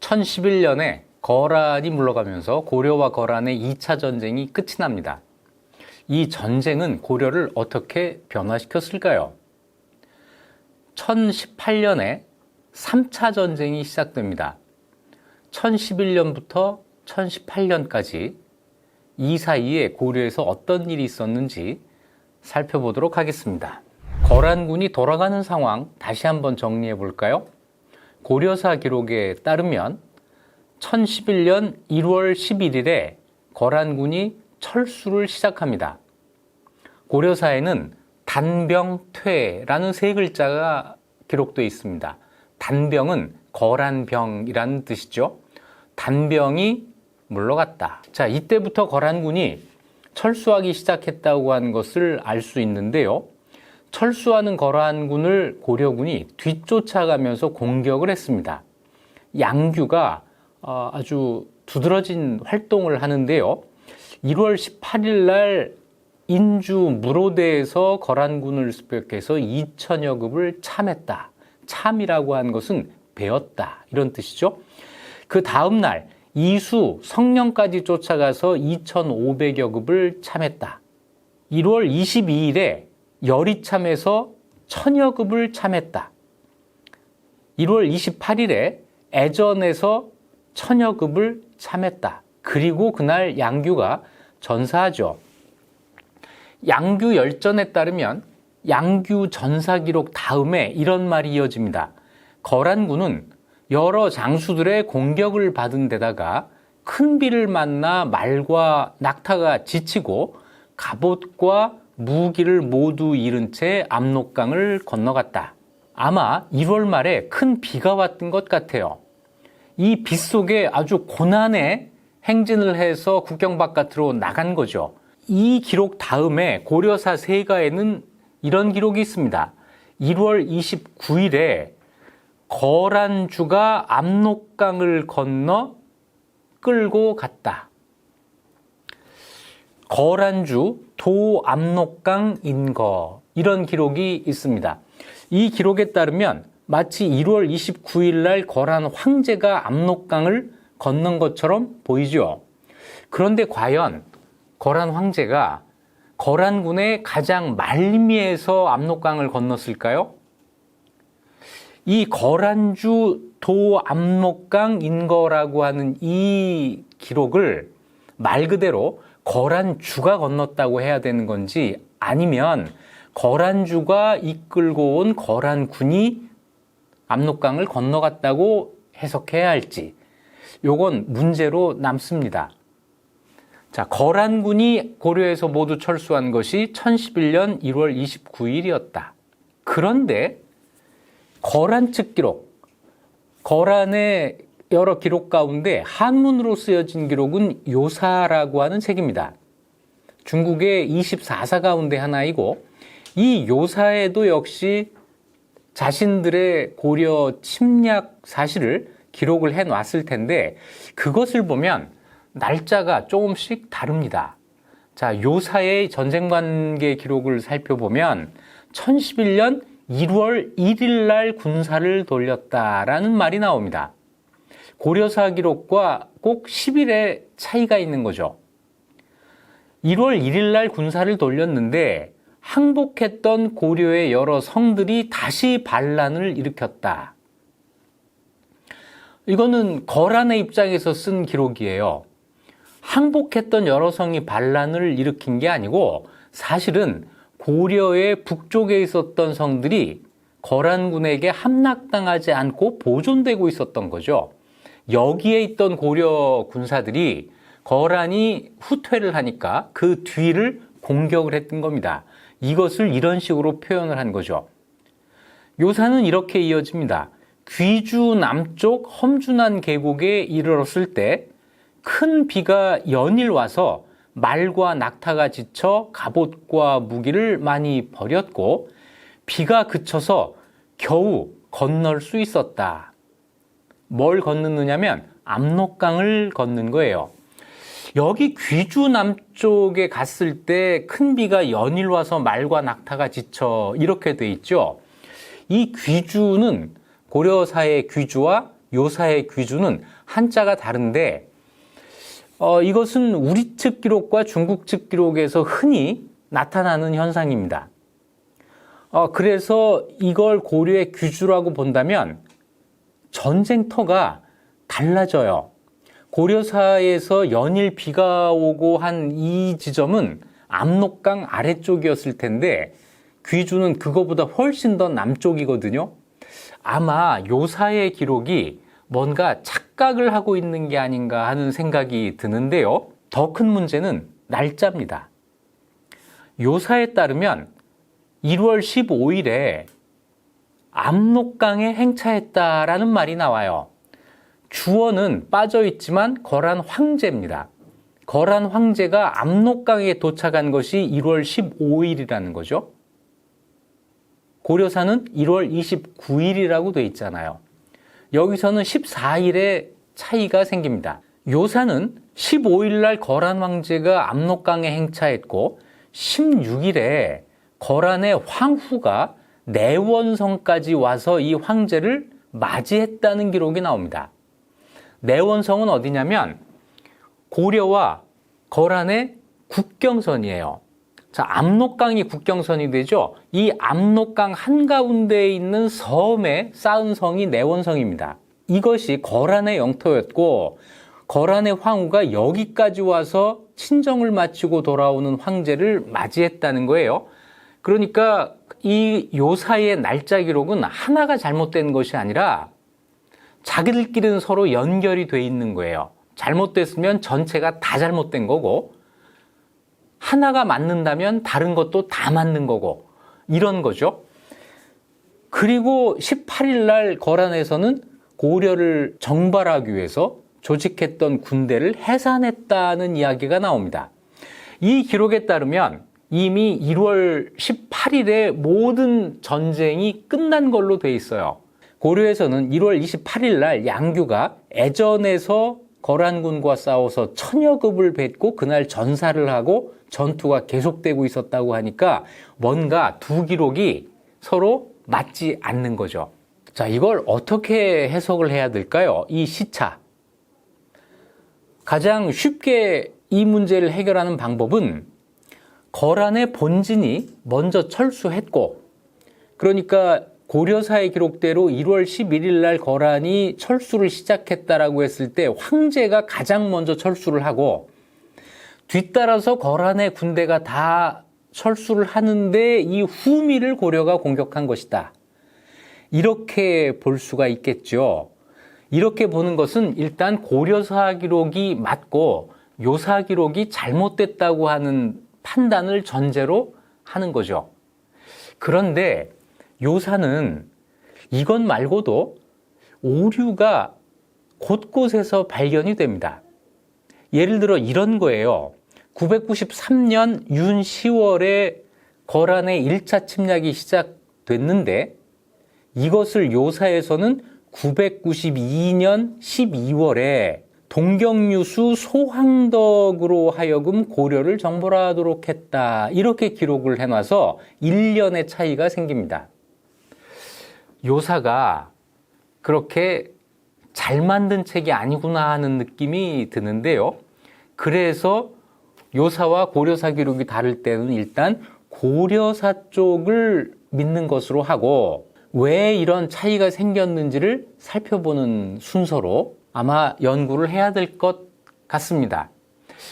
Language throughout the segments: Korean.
1011년에 거란이 물러가면서 고려와 거란의 2차 전쟁이 끝이 납니다. 이 전쟁은 고려를 어떻게 변화시켰을까요? 1018년에 3차 전쟁이 시작됩니다. 1011년부터 1018년까지 이 사이에 고려에서 어떤 일이 있었는지 살펴보도록 하겠습니다. 거란군이 돌아가는 상황 다시 한번 정리해 볼까요? 고려사 기록에 따르면 1011년 1월 11일에 거란군이 철수를 시작합니다. 고려사에는 단병퇴라는 세 글자가 기록되어 있습니다. 단병은 거란병이라는 뜻이죠. 단병이 물러갔다. 자, 이때부터 거란군이 철수하기 시작했다고 하는 것을 알 수 있는데요. 철수하는 거란군을 고려군이 뒤쫓아가면서 공격을 했습니다. 양규가 아주 두드러진 활동을 하는데요. 1월 18일 날 인주 무로대에서 거란군을 습격해서 2천여 급을 참했다. 참이라고 하는 것은 베었다, 이런 뜻이죠. 그 다음 날 이수 성령까지 쫓아가서 2,500여 급을 참했다. 1월 22일에 여리참에서 1,000여 급을 참했다. 1월 28일에 애전에서 1,000여 급을 참했다. 그리고 그날 양규가 전사하죠. 양규 열전에 따르면 양규 전사 기록 다음에 이런 말이 이어집니다. 거란군은 여러 장수들의 공격을 받은 데다가 큰 비를 만나 말과 낙타가 지치고 갑옷과 무기를 모두 잃은 채 압록강을 건너갔다. 아마 1월 말에 큰 비가 왔던 것 같아요. 이 비 속에 아주 고난의 행진을 해서 국경 바깥으로 나간 거죠. 이 기록 다음에 고려사 세가에는 이런 기록이 있습니다. 1월 29일에 거란주가 압록강을 건너 끌고 갔다. 거란주 도압록강 인거, 이런 기록이 있습니다. 이 기록에 따르면 마치 1월 29일 날 거란 황제가 압록강을 건넌 것처럼 보이죠. 그런데 과연 거란 황제가 거란군의 가장 말미에서 압록강을 건넜을까요? 이 거란주 도압록강 인거라고 하는 이 기록을 말 그대로 거란주가 건넜다고 해야 되는 건지, 아니면 거란주가 이끌고 온 거란군이 압록강을 건너갔다고 해석해야 할지, 요건 문제로 남습니다. 자, 거란군이 고려에서 모두 철수한 것이 1011년 1월 29일이었다. 그런데 거란 측 기록, 거란의 여러 기록 가운데 한문으로 쓰여진 기록은 요사라고 하는 책입니다. 중국의 24사 가운데 하나이고, 이 요사에도 역시 자신들의 고려 침략 사실을 기록을 해놨을 텐데, 그것을 보면 날짜가 조금씩 다릅니다. 자, 요사의 전쟁 관계 기록을 살펴보면 1011년 1월 1일 날 군사를 돌렸다라는 말이 나옵니다. 고려사 기록과 꼭 10일의 차이가 있는 거죠. 1월 1일 날 군사를 돌렸는데 항복했던 고려의 여러 성들이 다시 반란을 일으켰다. 이거는 거란의 입장에서 쓴 기록이에요. 항복했던 여러 성이 반란을 일으킨 게 아니고, 사실은 고려의 북쪽에 있었던 성들이 거란군에게 함락당하지 않고 보존되고 있었던 거죠. 여기에 있던 고려 군사들이 거란이 후퇴를 하니까 그 뒤를 공격을 했던 겁니다. 이것을 이런 식으로 표현을 한 거죠. 요사는 이렇게 이어집니다. 귀주 남쪽 험준한 계곡에 이르렀을 때 큰 비가 연일 와서 말과 낙타가 지쳐 갑옷과 무기를 많이 버렸고, 비가 그쳐서 겨우 건널 수 있었다. 뭘 건너느냐면 압록강을 건넌 거예요. 여기 귀주 남쪽에 갔을 때 큰 비가 연일 와서 말과 낙타가 지쳐, 이렇게 돼 있죠. 이 귀주는 고려사의 귀주와 요사의 귀주는 한자가 다른데 이것은 우리 측 기록과 중국 측 기록에서 흔히 나타나는 현상입니다. 그래서 이걸 고려의 귀주라고 본다면 전쟁터가 달라져요. 고려사에서 연일 비가 오고 한 이 지점은 압록강 아래쪽이었을 텐데 귀주는 그거보다 훨씬 더 남쪽이거든요. 아마 요사의 기록이 뭔가 착각을 하고 있는 게 아닌가 하는 생각이 드는데요. 더 큰 문제는 날짜입니다. 요사에 따르면 1월 15일에 압록강에 행차했다라는 말이 나와요. 주어는 빠져 있지만 거란 황제입니다. 거란 황제가 압록강에 도착한 것이 1월 15일이라는 거죠. 고려사는 1월 29일이라고 돼 있잖아요. 여기서는 14일의 차이가 생깁니다. 요사는 15일 날 거란 황제가 압록강에 행차했고 16일에 거란의 황후가 내원성까지 와서 이 황제를 맞이했다는 기록이 나옵니다. 내원성은 어디냐면 고려와 거란의 국경선이에요. 자, 압록강이 국경선이 되죠. 이 압록강 한가운데에 있는 섬에 쌓은 성이 내원성입니다. 이것이 거란의 영토였고 거란의 황후가 여기까지 와서 친정을 마치고 돌아오는 황제를 맞이했다는 거예요. 그러니까 이 요사의 날짜 기록은 하나가 잘못된 것이 아니라 자기들끼리는 서로 연결이 돼 있는 거예요. 잘못됐으면 전체가 다 잘못된 거고 하나가 맞는다면 다른 것도 다 맞는 거고 이런 거죠. 그리고 18일 날 거란에서는 고려를 정발하기 위해서 조직했던 군대를 해산했다는 이야기가 나옵니다. 이 기록에 따르면 이미 1월 18일에 모든 전쟁이 끝난 걸로 돼 있어요. 고려에서는 1월 28일 날 양규가 애전에서 거란군과 싸워서 천여 급을 뱉고 그날 전사를 하고 전투가 계속되고 있었다고 하니까 뭔가 두 기록이 서로 맞지 않는 거죠. 자, 이걸 어떻게 해석을 해야 될까요? 이 시차. 가장 쉽게 이 문제를 해결하는 방법은 거란의 본진이 먼저 철수했고, 그러니까 고려사의 기록대로 1월 11일 날 거란이 철수를 시작했다라고 했을 때 황제가 가장 먼저 철수를 하고 뒤따라서 거란의 군대가 다 철수를 하는데 이 후미를 고려가 공격한 것이다. 이렇게 볼 수가 있겠죠. 이렇게 보는 것은 일단 고려사 기록이 맞고 요사 기록이 잘못됐다고 하는 판단을 전제로 하는 거죠. 그런데 요사는 이것 말고도 오류가 곳곳에서 발견이 됩니다. 예를 들어 이런 거예요. 993년 윤 10월에 거란의 1차 침략이 시작됐는데 이것을 요사에서는 992년 12월에 동경유수 소황덕으로 하여금 고려를 정벌하도록 했다. 이렇게 기록을 해놔서 1년의 차이가 생깁니다. 요사가 그렇게 잘 만든 책이 아니구나 하는 느낌이 드는데요. 그래서 요사와 고려사 기록이 다를 때는 일단 고려사 쪽을 믿는 것으로 하고 왜 이런 차이가 생겼는지를 살펴보는 순서로 아마 연구를 해야 될 것 같습니다.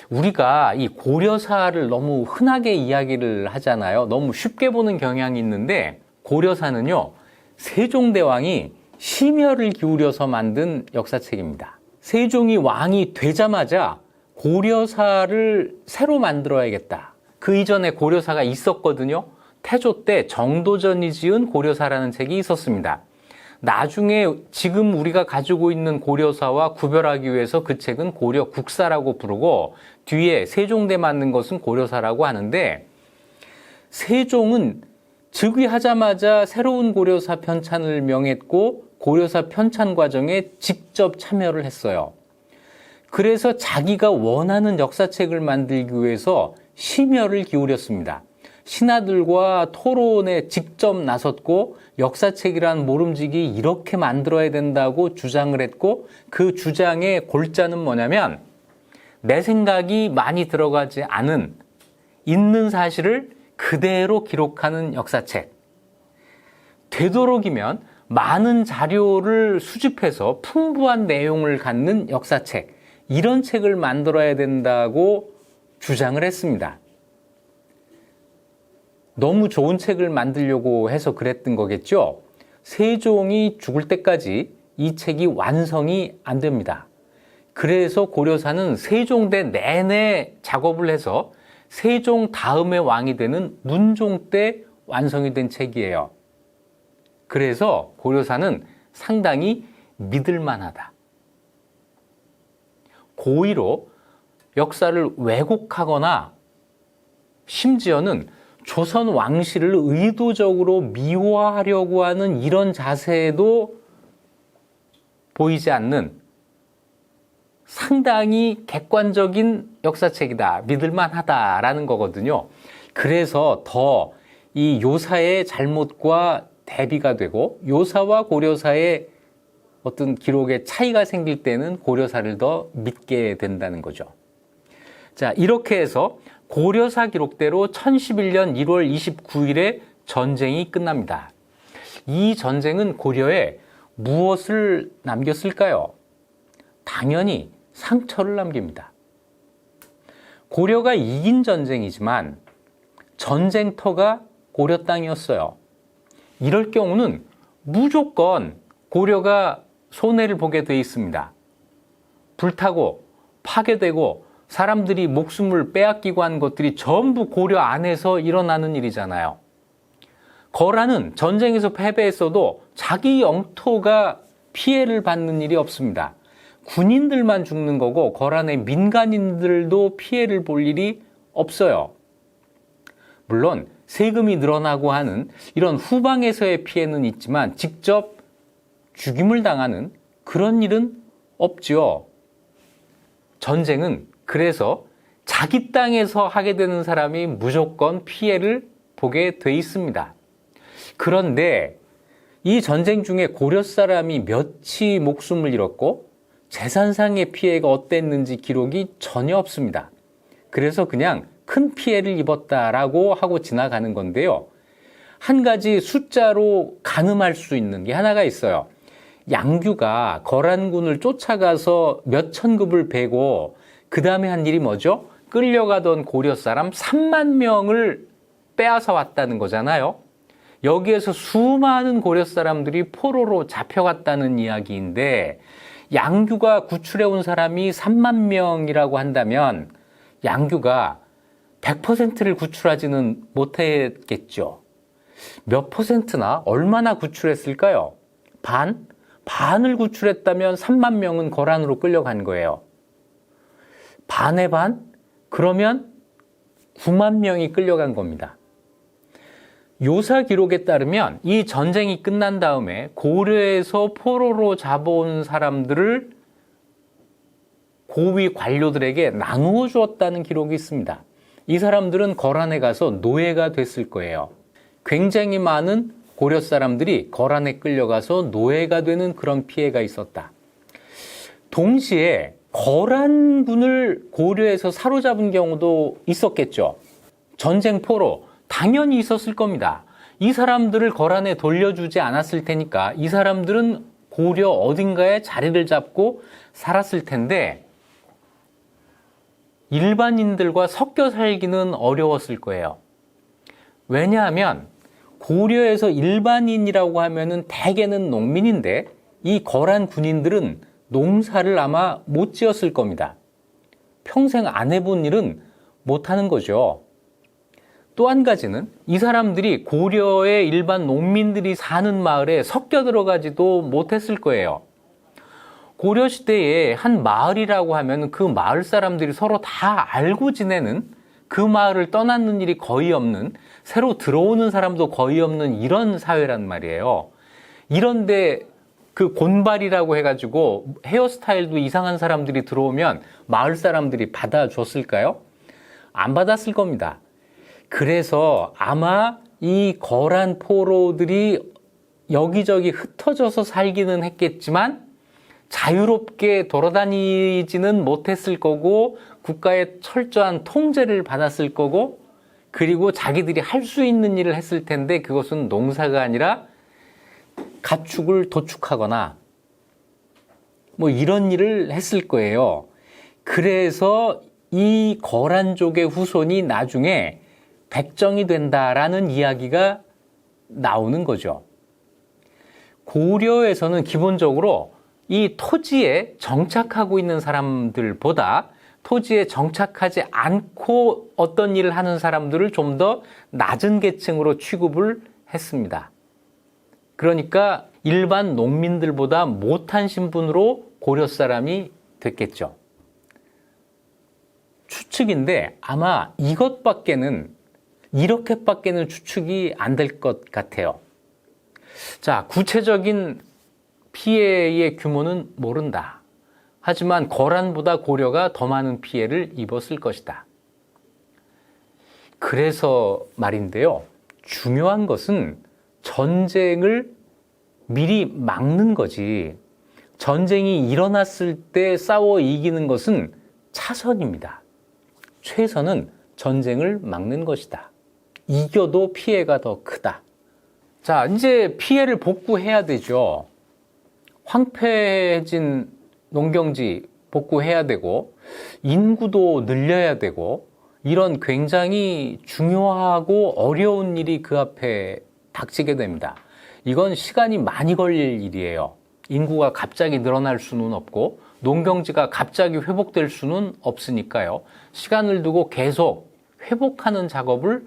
우리가 이 고려사를 너무 흔하게 이야기를 하잖아요. 너무 쉽게 보는 경향이 있는데 고려사는요, 세종대왕이 심혈을 기울여서 만든 역사책입니다. 세종이 왕이 되자마자 고려사를 새로 만들어야겠다. 그 이전에 고려사가 있었거든요. 태조 때 정도전이 지은 고려사라는 책이 있었습니다. 나중에 지금 우리가 가지고 있는 고려사와 구별하기 위해서 그 책은 고려국사라고 부르고 뒤에 세종대 만든 것은 고려사라고 하는데 세종은 즉위하자마자 새로운 고려사 편찬을 명했고 고려사 편찬 과정에 직접 참여를 했어요. 그래서 자기가 원하는 역사책을 만들기 위해서 심혈을 기울였습니다. 신하들과 토론에 직접 나섰고 역사책이란 모름지기 이렇게 만들어야 된다고 주장을 했고 그 주장의 골자는 뭐냐면 내 생각이 많이 들어가지 않은 있는 사실을 그대로 기록하는 역사책. 되도록이면 많은 자료를 수집해서 풍부한 내용을 갖는 역사책. 이런 책을 만들어야 된다고 주장을 했습니다. 너무 좋은 책을 만들려고 해서 그랬던 거겠죠. 세종이 죽을 때까지 이 책이 완성이 안 됩니다. 그래서 고려사는 세종대 내내 작업을 해서 세종 다음의 왕이 되는 문종 때 완성이 된 책이에요. 그래서 고려사는 상당히 믿을만하다. 고의로 역사를 왜곡하거나 심지어는 조선 왕실을 의도적으로 미화하려고 하는 이런 자세도 보이지 않는 상당히 객관적인 역사책이다. 믿을만하다라는 거거든요. 그래서 더 이 요사의 잘못과 대비가 되고 요사와 고려사의 어떤 기록의 차이가 생길 때는 고려사를 더 믿게 된다는 거죠. 자, 이렇게 해서 고려사 기록대로 1011년 1월 29일에 전쟁이 끝납니다. 이 전쟁은 고려에 무엇을 남겼을까요? 당연히 상처를 남깁니다. 고려가 이긴 전쟁이지만 전쟁터가 고려 땅이었어요. 이럴 경우는 무조건 고려가 손해를 보게 돼 있습니다. 불타고 파괴되고 사람들이 목숨을 빼앗기고 한 것들이 전부 고려 안에서 일어나는 일이잖아요. 거란은 전쟁에서 패배했어도 자기 영토가 피해를 받는 일이 없습니다. 군인들만 죽는 거고 거란의 민간인들도 피해를 볼 일이 없어요. 물론 세금이 늘어나고 하는 이런 후방에서의 피해는 있지만 직접 죽임을 당하는 그런 일은 없죠. 전쟁은 그래서 자기 땅에서 하게 되는 사람이 무조건 피해를 보게 돼 있습니다. 그런데 이 전쟁 중에 고려 사람이 몇이 목숨을 잃었고 재산상의 피해가 어땠는지 기록이 전혀 없습니다. 그래서 그냥 큰 피해를 입었다라고 하고 지나가는 건데요. 한 가지 숫자로 가늠할 수 있는 게 하나가 있어요. 양규가 거란군을 쫓아가서 몇 천급을 베고 그 다음에 한 일이 뭐죠? 끌려가던 고려 사람 3만 명을 빼앗아 왔다는 거잖아요. 여기에서 수많은 고려 사람들이 포로로 잡혀갔다는 이야기인데 양규가 구출해온 사람이 3만 명이라고 한다면 양규가 100%를 구출하지는 못했겠죠. 몇 퍼센트나 얼마나 구출했을까요? 반을 구출했다면 3만 명은 거란으로 끌려간 거예요. 반의 반? 그러면 9만 명이 끌려간 겁니다. 요사 기록에 따르면 이 전쟁이 끝난 다음에 고려에서 포로로 잡아온 사람들을 고위 관료들에게 나누어 주었다는 기록이 있습니다. 이 사람들은 거란에 가서 노예가 됐을 거예요. 굉장히 많은 고려 사람들이 거란에 끌려가서 노예가 되는 그런 피해가 있었다. 동시에 거란군을 고려에서 사로잡은 경우도 있었겠죠. 전쟁포로 당연히 있었을 겁니다. 이 사람들을 거란에 돌려주지 않았을 테니까 이 사람들은 고려 어딘가에 자리를 잡고 살았을 텐데 일반인들과 섞여 살기는 어려웠을 거예요. 왜냐하면 고려에서 일반인이라고 하면은 대개는 농민인데 이 거란 군인들은 농사를 아마 못 지었을 겁니다. 평생 안 해본 일은 못 하는 거죠. 또 한 가지는 이 사람들이 고려의 일반 농민들이 사는 마을에 섞여 들어가지도 못했을 거예요. 고려시대에 한 마을이라고 하면 그 마을 사람들이 서로 다 알고 지내는, 그 마을을 떠나는 일이 거의 없는, 새로 들어오는 사람도 거의 없는 이런 사회란 말이에요. 이런데 그 곤발이라고 해가지고 헤어스타일도 이상한 사람들이 들어오면 마을 사람들이 받아줬을까요? 안 받았을 겁니다. 그래서 아마 이 거란 포로들이 여기저기 흩어져서 살기는 했겠지만 자유롭게 돌아다니지는 못했을 거고 국가의 철저한 통제를 받았을 거고 그리고 자기들이 할 수 있는 일을 했을 텐데 그것은 농사가 아니라 가축을 도축하거나 뭐 이런 일을 했을 거예요. 그래서 이 거란족의 후손이 나중에 백정이 된다라는 이야기가 나오는 거죠. 고려에서는 기본적으로 이 토지에 정착하고 있는 사람들보다 토지에 정착하지 않고 어떤 일을 하는 사람들을 좀 더 낮은 계층으로 취급을 했습니다. 그러니까 일반 농민들보다 못한 신분으로 고려 사람이 됐겠죠. 추측인데 아마 이렇게밖에는 추측이 안 될 것 같아요. 자, 구체적인 피해의 규모는 모른다. 하지만 거란보다 고려가 더 많은 피해를 입었을 것이다. 그래서 말인데요. 중요한 것은 전쟁을 미리 막는 거지. 전쟁이 일어났을 때 싸워 이기는 것은 차선입니다. 최선은 전쟁을 막는 것이다. 이겨도 피해가 더 크다. 자, 이제 피해를 복구해야 되죠. 황폐해진 농경지 복구해야 되고 인구도 늘려야 되고 이런 굉장히 중요하고 어려운 일이 그 앞에 닥치게 됩니다. 이건 시간이 많이 걸릴 일이에요. 인구가 갑자기 늘어날 수는 없고 농경지가 갑자기 회복될 수는 없으니까요. 시간을 두고 계속 회복하는 작업을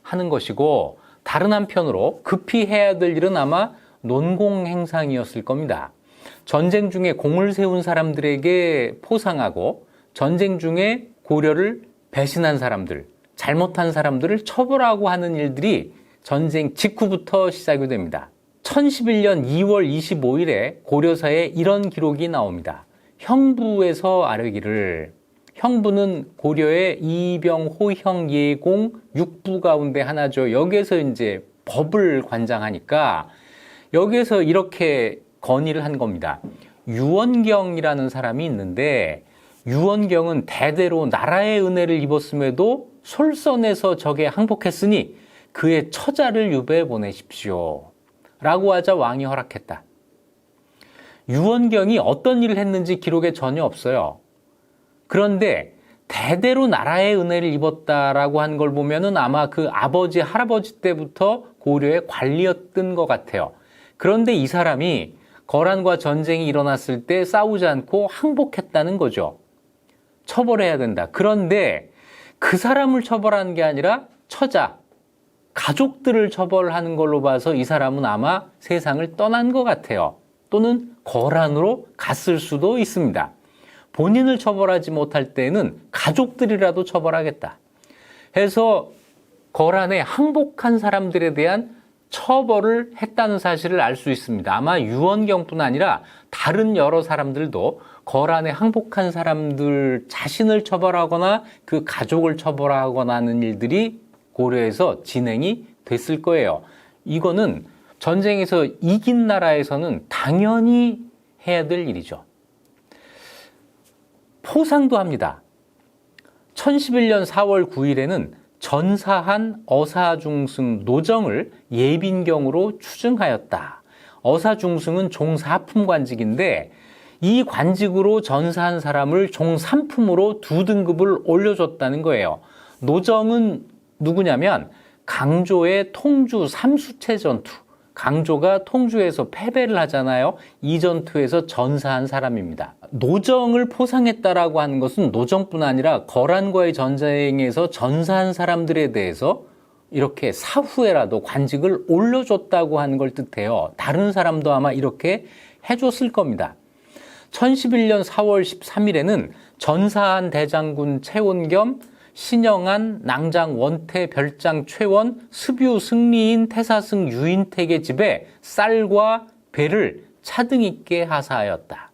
하는 것이고 다른 한편으로 급히 해야 될 일은 아마 논공행상이었을 겁니다. 전쟁 중에 공을 세운 사람들에게 포상하고 전쟁 중에 고려를 배신한 사람들, 잘못한 사람들을 처벌하고 하는 일들이 전쟁 직후부터 시작이 됩니다. 1011년 2월 25일에 고려사에 이런 기록이 나옵니다. 형부에서 아뢰기를 형부는 고려의 이병, 호형, 예공, 육부 가운데 하나죠. 여기에서 이제 법을 관장하니까 여기에서 이렇게 건의를 한 겁니다. 유원경이라는 사람이 있는데 유원경은 대대로 나라의 은혜를 입었음에도 솔선해서 적에 항복했으니 그의 처자를 유배해 보내십시오. 라고 하자 왕이 허락했다. 유원경이 어떤 일을 했는지 기록에 전혀 없어요. 그런데 대대로 나라의 은혜를 입었다라고 한 걸 보면은 아마 그 아버지, 할아버지 때부터 고려의 관리였던 것 같아요. 그런데 이 사람이 거란과 전쟁이 일어났을 때 싸우지 않고 항복했다는 거죠. 처벌해야 된다. 그런데 그 사람을 처벌하는 게 아니라 처자, 가족들을 처벌하는 걸로 봐서 이 사람은 아마 세상을 떠난 것 같아요. 또는 거란으로 갔을 수도 있습니다. 본인을 처벌하지 못할 때는 가족들이라도 처벌하겠다 해서 거란에 항복한 사람들에 대한 처벌을 했다는 사실을 알 수 있습니다. 아마 유원경뿐 아니라 다른 여러 사람들도 거란에 항복한 사람들 자신을 처벌하거나 그 가족을 처벌하거나 하는 일들이 고려에서 진행이 됐을 거예요. 이거는 전쟁에서 이긴 나라에서는 당연히 해야 될 일이죠. 포상도 합니다. 1011년 4월 9일에는 전사한 어사중승 노정을 예빈경으로 추증하였다. 어사중승은 종사품 관직인데 이 관직으로 전사한 사람을 종3품으로 2등급을 올려줬다는 거예요. 노정은 누구냐면 강조의 통주 삼수체 전투. 강조가 통주에서 패배를 하잖아요. 이 전투에서 전사한 사람입니다. 노정을 포상했다라고 하는 것은 노정뿐 아니라 거란과의 전쟁에서 전사한 사람들에 대해서 이렇게 사후에라도 관직을 올려줬다고 하는 걸 뜻해요. 다른 사람도 아마 이렇게 해줬을 겁니다. 1011년 4월 13일에는 전사한 대장군 채원 겸 신영한, 낭장, 원태, 별장, 최원, 습유, 승리인, 태사승, 유인택의 집에 쌀과 배를 차등 있게 하사하였다.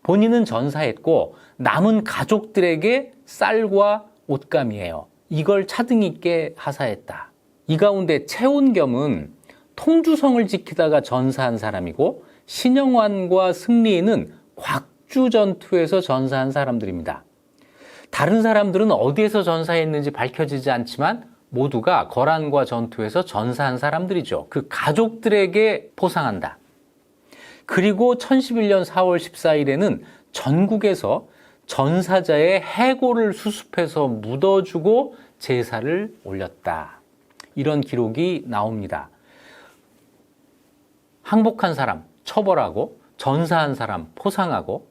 본인은 전사했고 남은 가족들에게 쌀과 옷감이에요. 이걸 차등 있게 하사했다. 이 가운데 최온겸은 통주성을 지키다가 전사한 사람이고 신영환과 승리는 곽주 전투에서 전사한 사람들입니다. 다른 사람들은 어디에서 전사했는지 밝혀지지 않지만 모두가 거란과 전투에서 전사한 사람들이죠. 그 가족들에게 포상한다. 그리고 1011년 4월 14일에는 전국에서 전사자의 해골을 수습해서 묻어주고 제사를 올렸다. 이런 기록이 나옵니다. 항복한 사람 처벌하고 전사한 사람 포상하고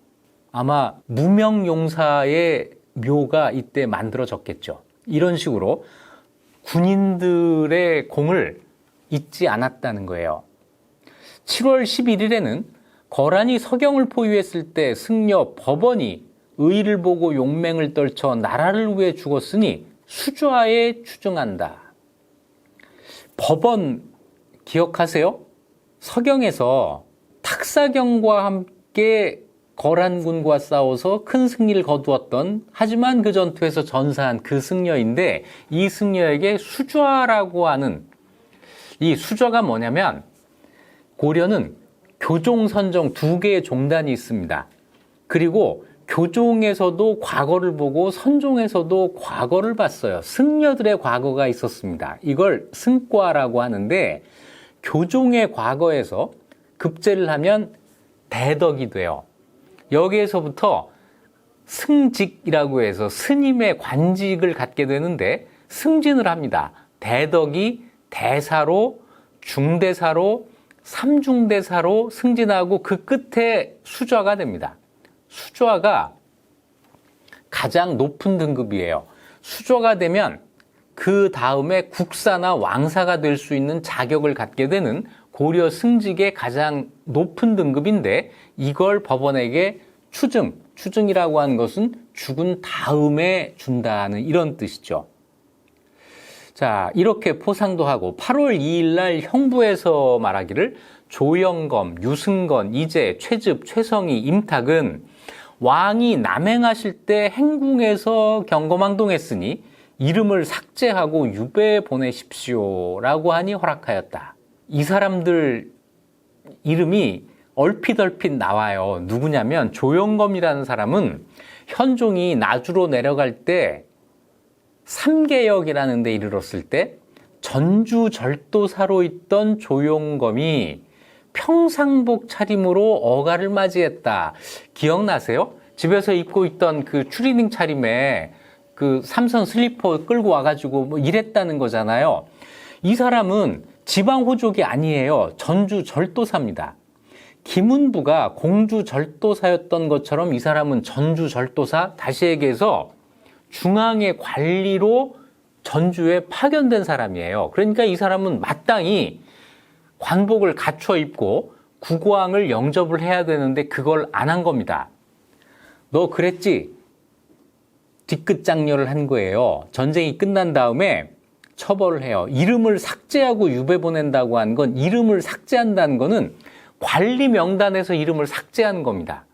아마 무명용사의 묘가 이때 만들어졌겠죠. 이런 식으로 군인들의 공을 잊지 않았다는 거예요. 7월 11일에는 거란이 서경을 포위했을 때 승려 법원이 의를 보고 용맹을 떨쳐 나라를 위해 죽었으니 수좌에 추증한다. 법원 기억하세요? 서경에서 탁사경과 함께 거란군과 싸워서 큰 승리를 거두었던, 하지만 그 전투에서 전사한 그 승려인데, 이 승려에게 수좌라고 하는, 이 수좌가 뭐냐면 고려는 교종, 선종 두 개의 종단이 있습니다. 그리고 교종에서도 과거를 보고 선종에서도 과거를 봤어요. 승려들의 과거가 있었습니다. 이걸 승과라고 하는데, 교종의 과거에서 급제를 하면 대덕이 돼요. 여기에서부터 승직이라고 해서 스님의 관직을 갖게 되는데 승진을 합니다. 대덕이 대사로, 중대사로, 삼중대사로 승진하고 그 끝에 수좌가 됩니다. 수좌가 가장 높은 등급이에요. 수좌가 되면 그 다음에 국사나 왕사가 될 수 있는 자격을 갖게 되는 고려 승직의 가장 높은 등급인데, 이걸 법원에게 추증이라고 하는 것은 죽은 다음에 준다는 이런 뜻이죠. 자, 이렇게 포상도 하고 8월 2일 날 형부에서 말하기를 조영검, 유승건, 이재, 최즙, 최성희, 임탁은 왕이 남행하실 때 행궁에서 경거망동했으니 이름을 삭제하고 유배에 보내십시오라고 하니 허락하였다. 이 사람들 이름이 얼핏 나와요. 누구냐면 조영검이라는 사람은 현종이 나주로 내려갈 때 삼계역이라는 데 이르렀을 때 전주 절도사로 있던 조영검이 평상복 차림으로 어가를 맞이했다. 기억나세요? 집에서 입고 있던 그 추리닝 차림에 그 삼선 슬리퍼 끌고 와가지고 뭐 이랬다는 거잖아요. 이 사람은 지방 호족이 아니에요. 전주 절도사입니다. 김은부가 공주 절도사였던 것처럼 이 사람은 전주 절도사, 다시 얘기해서 중앙의 관리로 전주에 파견된 사람이에요. 그러니까 이 사람은 마땅히 관복을 갖춰 입고 국왕을 영접을 해야 되는데 그걸 안 한 겁니다. 너 그랬지? 뒤끝 장려를 한 거예요. 전쟁이 끝난 다음에 처벌을 해요. 이름을 삭제하고 유배 보낸다고 한 건, 이름을 삭제한다는 거는 관리 명단에서 이름을 삭제하는 겁니다.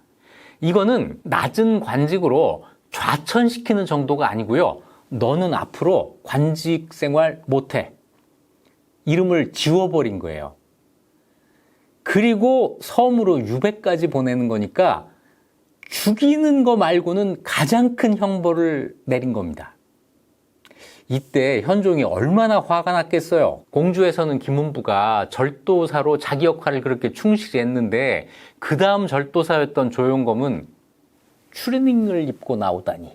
이거는 낮은 관직으로 좌천시키는 정도가 아니고요. 너는 앞으로 관직 생활 못해. 이름을 지워버린 거예요. 그리고 섬으로 유배까지 보내는 거니까 죽이는 거 말고는 가장 큰 형벌을 내린 겁니다. 이때 현종이 얼마나 화가 났겠어요. 공주에서는 김은부가 절도사로 자기 역할을 그렇게 충실히 했는데 그 다음 절도사였던 조영검은 추리닝을 입고 나오다니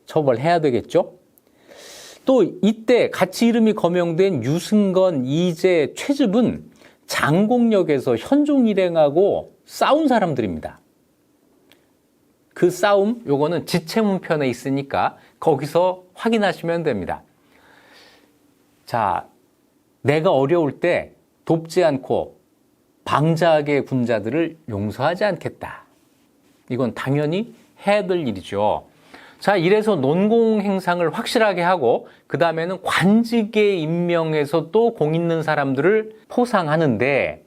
처벌해야 되겠죠? 또 이때 같이 이름이 거명된 유승건, 이재, 최즙은 장공역에서 현종 일행하고 싸운 사람들입니다. 그 싸움, 요거는 지체문편에 있으니까 거기서 확인하시면 됩니다. 자, 내가 어려울 때 돕지 않고 방자하게 군자들을 용서하지 않겠다. 이건 당연히 해야 될 일이죠. 자, 이래서 논공 행상을 확실하게 하고 그 다음에는 관직에 임명해서 또 공 있는 사람들을 포상하는데,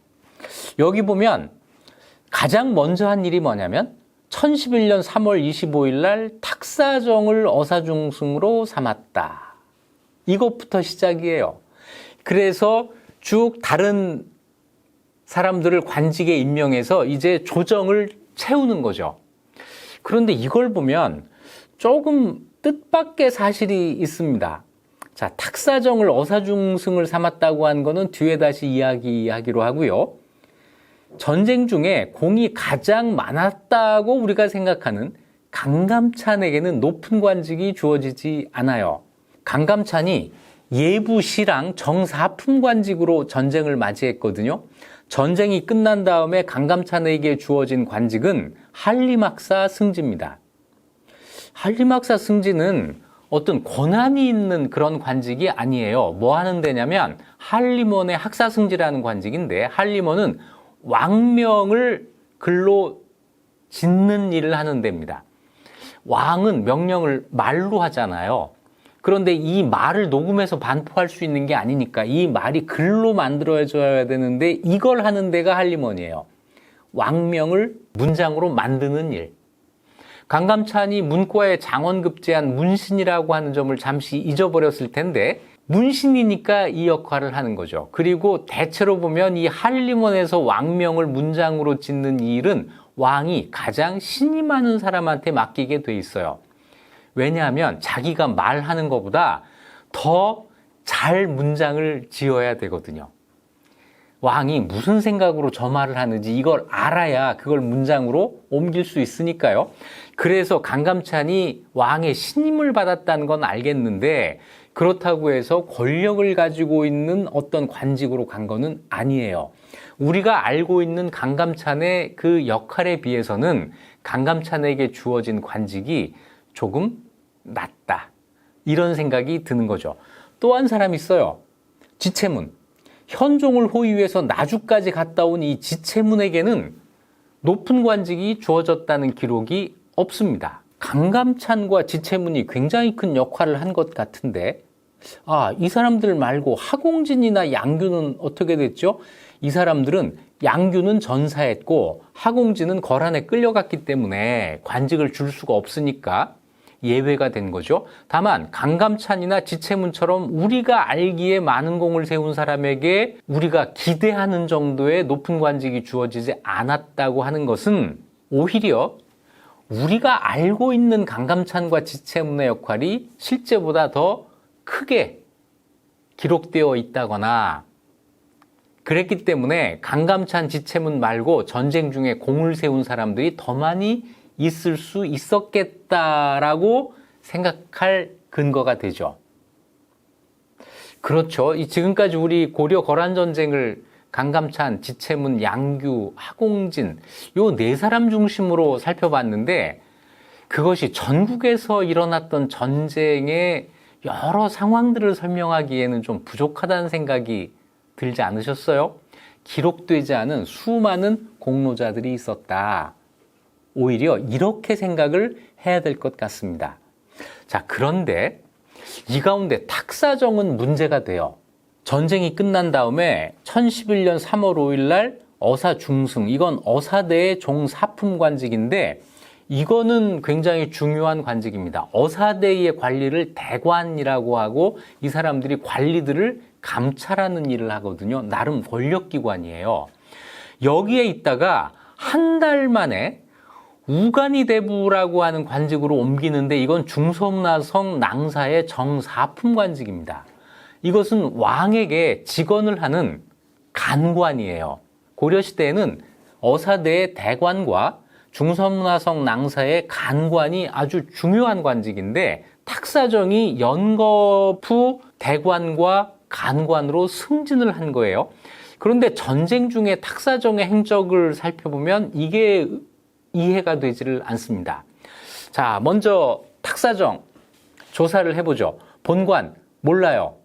여기 보면 가장 먼저 한 일이 뭐냐면 1011년 3월 25일 날 탁사정을 어사중승으로 삼았다. 이것부터 시작이에요. 그래서 쭉 다른 사람들을 관직에 임명해서 이제 조정을 채우는 거죠. 그런데 이걸 보면 조금 뜻밖의 사실이 있습니다. 자, 탁사정을 어사중승을 삼았다고 한 거는 뒤에 다시 이야기하기로 하고요. 전쟁 중에 공이 가장 많았다고 우리가 생각하는 강감찬에게는 높은 관직이 주어지지 않아요. 강감찬이 예부시랑 정사품 관직으로 전쟁을 맞이했거든요. 전쟁이 끝난 다음에 강감찬에게 주어진 관직은 한림학사 승지입니다. 한림학사 승지는 어떤 권한이 있는 그런 관직이 아니에요. 뭐 하는 데냐면 한림원의 학사승지라는 관직인데, 한림원은 왕명을 글로 짓는 일을 하는 데입니다. 왕은 명령을 말로 하잖아요. 그런데 이 말을 녹음해서 반포할 수 있는 게 아니니까 이 말이 글로 만들어져야 되는데 이걸 하는 데가 한림원이에요. 왕명을 문장으로 만드는 일. 강감찬이 문과에 장원급제한 문신이라고 하는 점을 잠시 잊어버렸을 텐데 문신이니까 이 역할을 하는 거죠. 그리고 대체로 보면 이 한림원에서 왕명을 문장으로 짓는 이 일은 왕이 가장 신이 많은 사람한테 맡기게 돼 있어요. 왜냐하면 자기가 말하는 것보다 더 잘 문장을 지어야 되거든요. 왕이 무슨 생각으로 저 말을 하는지 이걸 알아야 그걸 문장으로 옮길 수 있으니까요. 그래서 강감찬이 왕의 신임을 받았다는 건 알겠는데 그렇다고 해서 권력을 가지고 있는 어떤 관직으로 간 거는 아니에요. 우리가 알고 있는 강감찬의 그 역할에 비해서는 강감찬에게 주어진 관직이 조금 낮다. 이런 생각이 드는 거죠. 또 한 사람이 있어요. 지체문. 현종을 호위해서 나주까지 갔다 온 이 지체문에게는 높은 관직이 주어졌다는 기록이 없습니다. 강감찬과 지체문이 굉장히 큰 역할을 한 것 같은데, 이 사람들 말고 하공진이나 양규는 어떻게 됐죠? 이 사람들은 양규는 전사했고 하공진은 거란에 끌려갔기 때문에 관직을 줄 수가 없으니까 예외가 된 거죠. 다만 강감찬이나 지체문처럼 우리가 알기에 많은 공을 세운 사람에게 우리가 기대하는 정도의 높은 관직이 주어지지 않았다고 하는 것은 오히려 우리가 알고 있는 강감찬과 지체문의 역할이 실제보다 더 크게 기록되어 있다거나 그랬기 때문에 강감찬, 지체문 말고 전쟁 중에 공을 세운 사람들이 더 많이 있을 수 있었겠다라고 생각할 근거가 되죠. 그렇죠. 지금까지 우리 고려 거란 전쟁을 강감찬, 지체문, 양규, 하공진 요 네 사람 중심으로 살펴봤는데 그것이 전국에서 일어났던 전쟁의 여러 상황들을 설명하기에는 좀 부족하다는 생각이 들지 않으셨어요? 기록되지 않은 수많은 공로자들이 있었다. 오히려 이렇게 생각을 해야 될 것 같습니다. 자, 그런데 이 가운데 탁사정은 문제가 돼요. 전쟁이 끝난 다음에 1011년 3월 5일 날 어사중승, 이건 어사대의 종사품 관직인데 이거는 굉장히 중요한 관직입니다. 어사대의 관리를 대관이라고 하고 이 사람들이 관리들을 감찰하는 일을 하거든요. 나름 권력기관이에요. 여기에 있다가 한 달 만에 우간이대부라고 하는 관직으로 옮기는데 이건 중섬나성 낭사의 정사품 관직입니다. 이것은 왕에게 직언을 하는 간관이에요. 고려시대에는 어사대의 대관과 중섬나성 낭사의 간관이 아주 중요한 관직인데 탁사정이 연거푸 대관과 간관으로 승진을 한 거예요. 그런데 전쟁 중에 탁사정의 행적을 살펴보면 이게 이해가 되지를 않습니다. 자, 먼저 탁사정 조사를 해보죠. 본관 몰라요.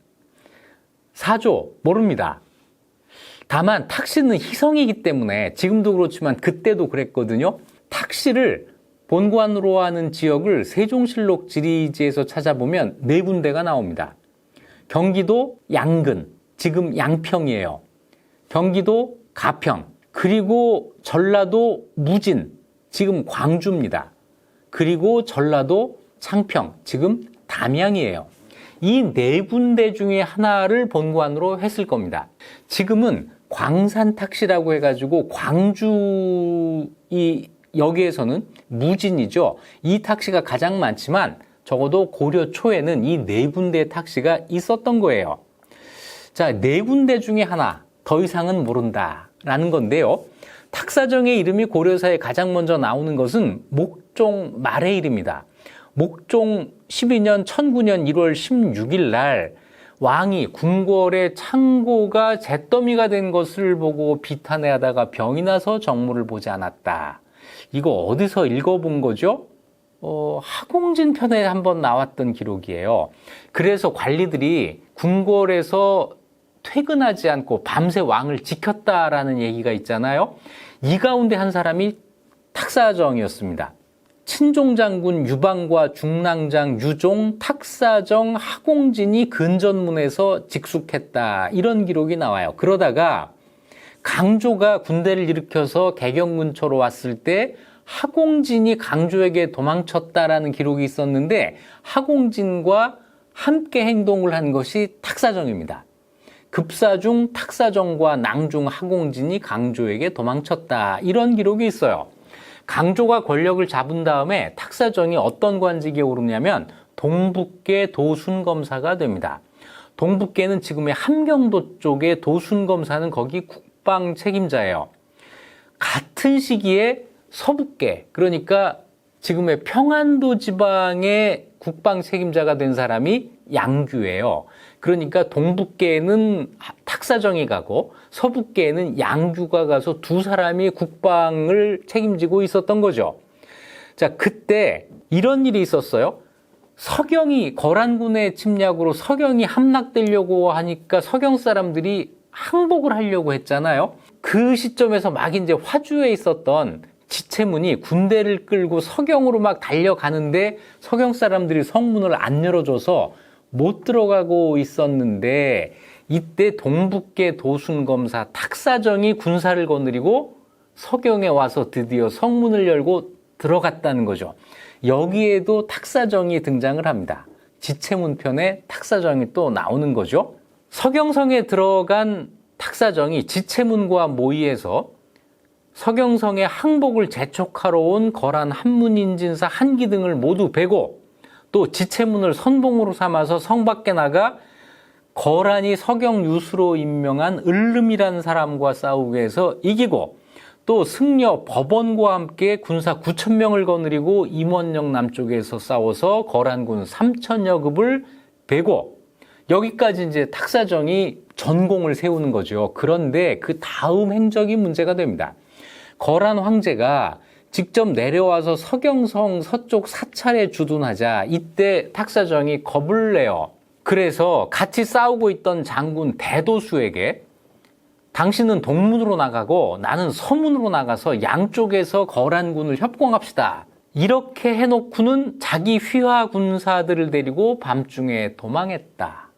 사조 모릅니다. 다만 탁씨는 희성이기 때문에 지금도 그렇지만 그때도 그랬거든요. 탁씨를 본관으로 하는 지역을 세종실록 지리지에서 찾아보면 네 군데가 나옵니다. 경기도 양근, 지금 양평이에요. 경기도 가평, 그리고 전라도 무진, 지금 광주입니다. 그리고 전라도 창평, 지금 담양이에요. 이 네 군데 중에 하나를 본관으로 했을 겁니다. 지금은 광산탁시라고 해가지고 광주 여기에서는 무진이죠. 이 탁시가 가장 많지만 적어도 고려 초에는 이 네 군데의 탁시가 있었던 거예요. 자, 네 군데 중에 하나, 더 이상은 모른다라는 건데요. 탁사정의 이름이 고려사에 가장 먼저 나오는 것은 목종 말의 일입니다. 목종 12년 1009년 1월 16일 날 왕이 궁궐의 창고가 잿더미가 된 것을 보고 비탄해하다가 병이 나서 정무를 보지 않았다. 이거 어디서 읽어본 거죠? 하공진 편에 한번 나왔던 기록이에요. 그래서 관리들이 궁궐에서 퇴근하지 않고 밤새 왕을 지켰다라는 얘기가 있잖아요. 이 가운데 한 사람이 탁사정이었습니다. 친종장군 유방과 중랑장 유종, 탁사정, 하공진이 근전문에서 직숙했다. 이런 기록이 나와요. 그러다가 강조가 군대를 일으켜서 개경 근처로 왔을 때 하공진이 강조에게 도망쳤다라는 기록이 있었는데 하공진과 함께 행동을 한 것이 탁사정입니다. 급사 중 탁사정과 낭중 하공진이 강조에게 도망쳤다. 이런 기록이 있어요. 강조가 권력을 잡은 다음에 탁사정이 어떤 관직에 오르냐면 동북계 도순검사가 됩니다. 동북계는 지금의 함경도 쪽의 도순검사는 거기 국방 책임자예요. 같은 시기에 서북계, 그러니까 지금의 평안도 지방의 국방 책임자가 된 사람이 양규예요. 그러니까 동북계에는 탁사정이 가고 서북계에는 양규가 가서 두 사람이 국방을 책임지고 있었던 거죠. 자, 그때 이런 일이 있었어요. 서경이 거란군의 침략으로 서경이 함락되려고 하니까 서경 사람들이 항복을 하려고 했잖아요. 그 시점에서 막 이제 화주에 있었던 지체문이 군대를 끌고 서경으로 막 달려가는데 서경 사람들이 성문을 안 열어줘서 못 들어가고 있었는데 이때 동북계 도순검사 탁사정이 군사를 거느리고 서경에 와서 드디어 성문을 열고 들어갔다는 거죠. 여기에도 탁사정이 등장을 합니다. 지체문편에 탁사정이 또 나오는 거죠. 서경성에 들어간 탁사정이 지체문과 모의해서 서경성의 항복을 재촉하러 온 거란 한문인진사 한기 등을 모두 베고 또 지체문을 선봉으로 삼아서 성 밖에 나가 거란이 서경 유수로 임명한 을름이라는 사람과 싸우기 위해서 이기고 또 승려 법원과 함께 군사 9,000명을 거느리고 임원영 남쪽에서 싸워서 거란군 3,000여 급을 베고 여기까지 이제 탁사정이 전공을 세우는 거죠. 그런데 그 다음 행적이 문제가 됩니다. 거란 황제가 직접 내려와서 서경성 서쪽 사찰에 주둔하자 이때 탁사정이 겁을 내요. 그래서 같이 싸우고 있던 장군 대도수에게 당신은 동문으로 나가고 나는 서문으로 나가서 양쪽에서 거란군을 협공합시다. 이렇게 해놓고는 자기 휘하 군사들을 데리고 밤중에 도망했다.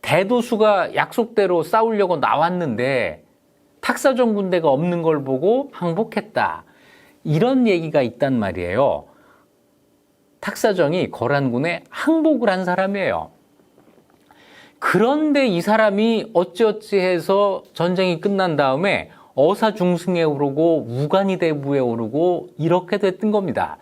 대도수가 약속대로 싸우려고 나왔는데 탁사정 군대가 없는 걸 보고 항복했다. 이런 얘기가 있단 말이에요. 탁사정이 거란군에 항복을 한 사람이에요. 그런데 이 사람이 어찌어찌 해서 전쟁이 끝난 다음에 어사중승에 오르고 우간이대부에 오르고 이렇게 됐던 겁니다.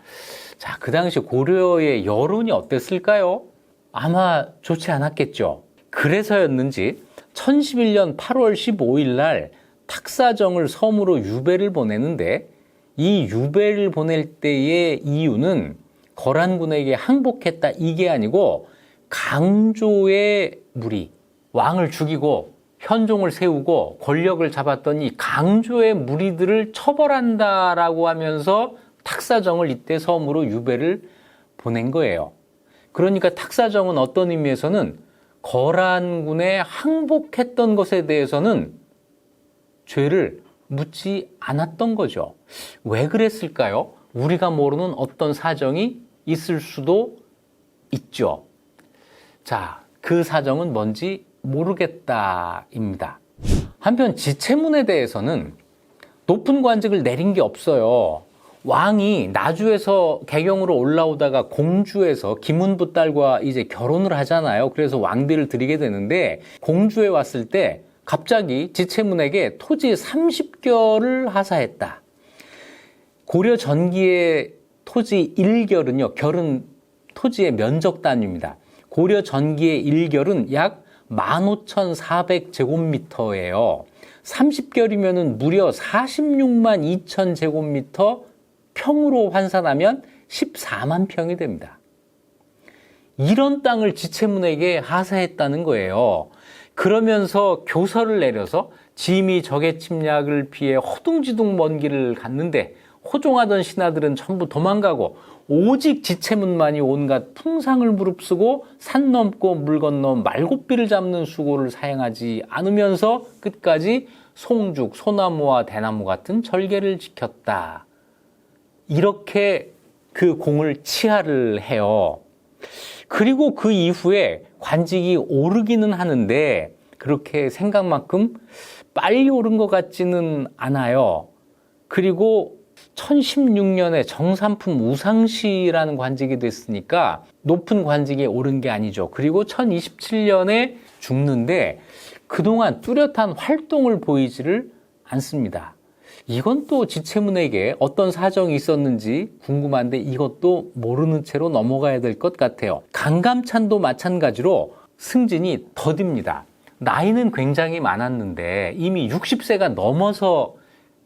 자, 그 당시 고려의 여론이 어땠을까요? 아마 좋지 않았겠죠. 그래서였는지 1011년 8월 15일 날 탁사정을 섬으로 유배를 보내는데 이 유배를 보낼 때의 이유는 거란군에게 항복했다 이게 아니고 강조의 무리, 왕을 죽이고 현종을 세우고 권력을 잡았던 이 강조의 무리들을 처벌한다라고 하면서 탁사정을 이때 섬으로 유배를 보낸 거예요. 그러니까 탁사정은 어떤 의미에서는 거란군에 항복했던 것에 대해서는 죄를 묻지 않았던 거죠. 왜 그랬을까요? 우리가 모르는 어떤 사정이 있을 수도 있죠. 자, 그 사정은 뭔지 모르겠다입니다. 한편 지체문에 대해서는 높은 관직을 내린 게 없어요. 왕이 나주에서 개경으로 올라오다가 공주에서 김은부 딸과 이제 결혼을 하잖아요. 그래서 왕비를 드리게 되는데 공주에 왔을 때 갑자기 지체문에게 토지 30결을 하사했다. 고려 전기의 토지 1결은요, 결은 토지의 면적 단위입니다. 고려 전기의 1결은 약 15,400제곱미터예요. 30결이면은 무려 46만 2천 제곱미터 평으로 환산하면 14만 평이 됩니다. 이런 땅을 지체문에게 하사했다는 거예요. 그러면서 교서를 내려서 짐이 적의 침략을 피해 허둥지둥 먼 길을 갔는데 호종하던 신하들은 전부 도망가고 오직 지체문만이 온갖 풍상을 무릅쓰고 산 넘고 물 건너 말고삐를 잡는 수고를 사행하지 않으면서 끝까지 송죽, 소나무와 대나무 같은 절개를 지켰다. 이렇게 그 공을 치하를 해요. 그리고 그 이후에 관직이 오르기는 하는데 그렇게 생각만큼 빨리 오른 것 같지는 않아요. 그리고 1016년에 정삼품 우상시라는 관직이 됐으니까 높은 관직에 오른 게 아니죠. 그리고 1027년에 죽는데 그동안 뚜렷한 활동을 보이지를 않습니다. 이건 또 지체문에게 어떤 사정이 있었는지 궁금한데 이것도 모르는 채로 넘어가야 될 것 같아요. 강감찬도 마찬가지로 승진이 더딥니다. 나이는 굉장히 많았는데 이미 60세가 넘어서